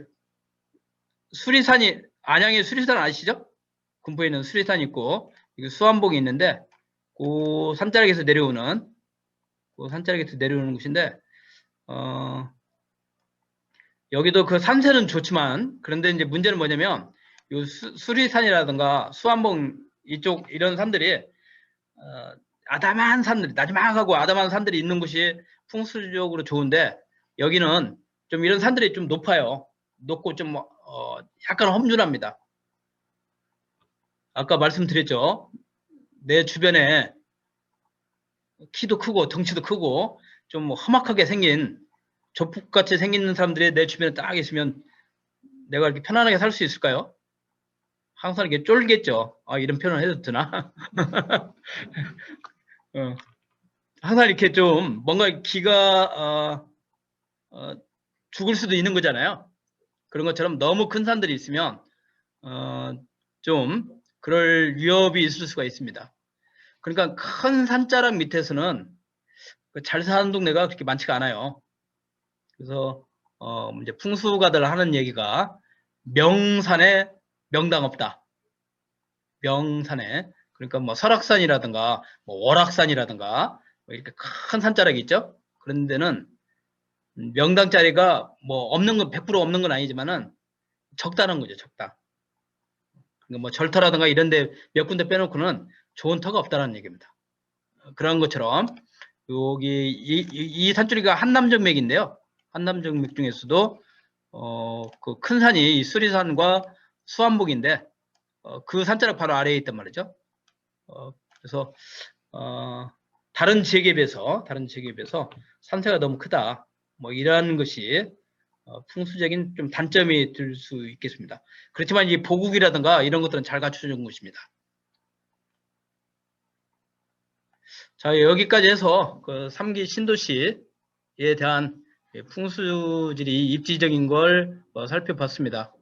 수리산이 안양의 수리산 아시죠? 군포에 있는 수리산 있고 이거 수안봉이 있는데 그 산자락에서 내려오는 곳인데 여기도 그 산세는 좋지만 그런데 이제 문제는 뭐냐면 요 수리산이라든가 수안봉 이쪽 이런 산들이 아담한 산들 나지막하고 아담한 산들이 있는 곳이 풍수적으로 좋은데 여기는 좀 이런 산들이 좀 높아요. 높고 좀 약간 험준합니다. 아까 말씀드렸죠. 내 주변에 키도 크고 덩치도 크고 좀 험악하게 생긴 조폭같이 생긴 사람들이 내 주변에 딱 있으면 내가 이렇게 편안하게 살 수 있을까요? 항상 이렇게 쫄겠죠. 아, 이런 표현을 해도 되나? 항상 이렇게 좀 뭔가 기가 죽을 수도 있는 거잖아요. 그런 것처럼 너무 큰 산들이 있으면 좀 그럴 위협이 있을 수가 있습니다. 그러니까 큰 산자락 밑에서는 잘 사는 동네가 그렇게 많지가 않아요. 그래서 이제 풍수가들 하는 얘기가 명산에 명당 없다. 명산에 그러니까 뭐 설악산이라든가 뭐 월악산이라든가 뭐 이렇게 큰 산자락이 있죠. 그런 데는 명당 자리가 뭐 없는 건 100% 없는 건 아니지만은 적다는 거죠. 적다. 그러니까 뭐 절터라든가 이런 데 몇 군데 빼놓고는 좋은 터가 없다는 얘기입니다. 그런 것처럼 여기 이 산줄기가 한남정맥인데요. 한남정맥 중에서도 그 큰 산이 수리산과 수안봉인데 그 산자락 바로 아래에 있단 말이죠. 그래서 다른 지역에 비해서 산세가 너무 크다. 뭐 이러한 것이 풍수적인 좀 단점이 될 수 있겠습니다. 그렇지만 이 보국이라든가 이런 것들은 잘 갖춰진 곳입니다. 자, 여기까지 해서 그 3기 신도시에 대한 풍수지리 입지적인 걸 살펴봤습니다.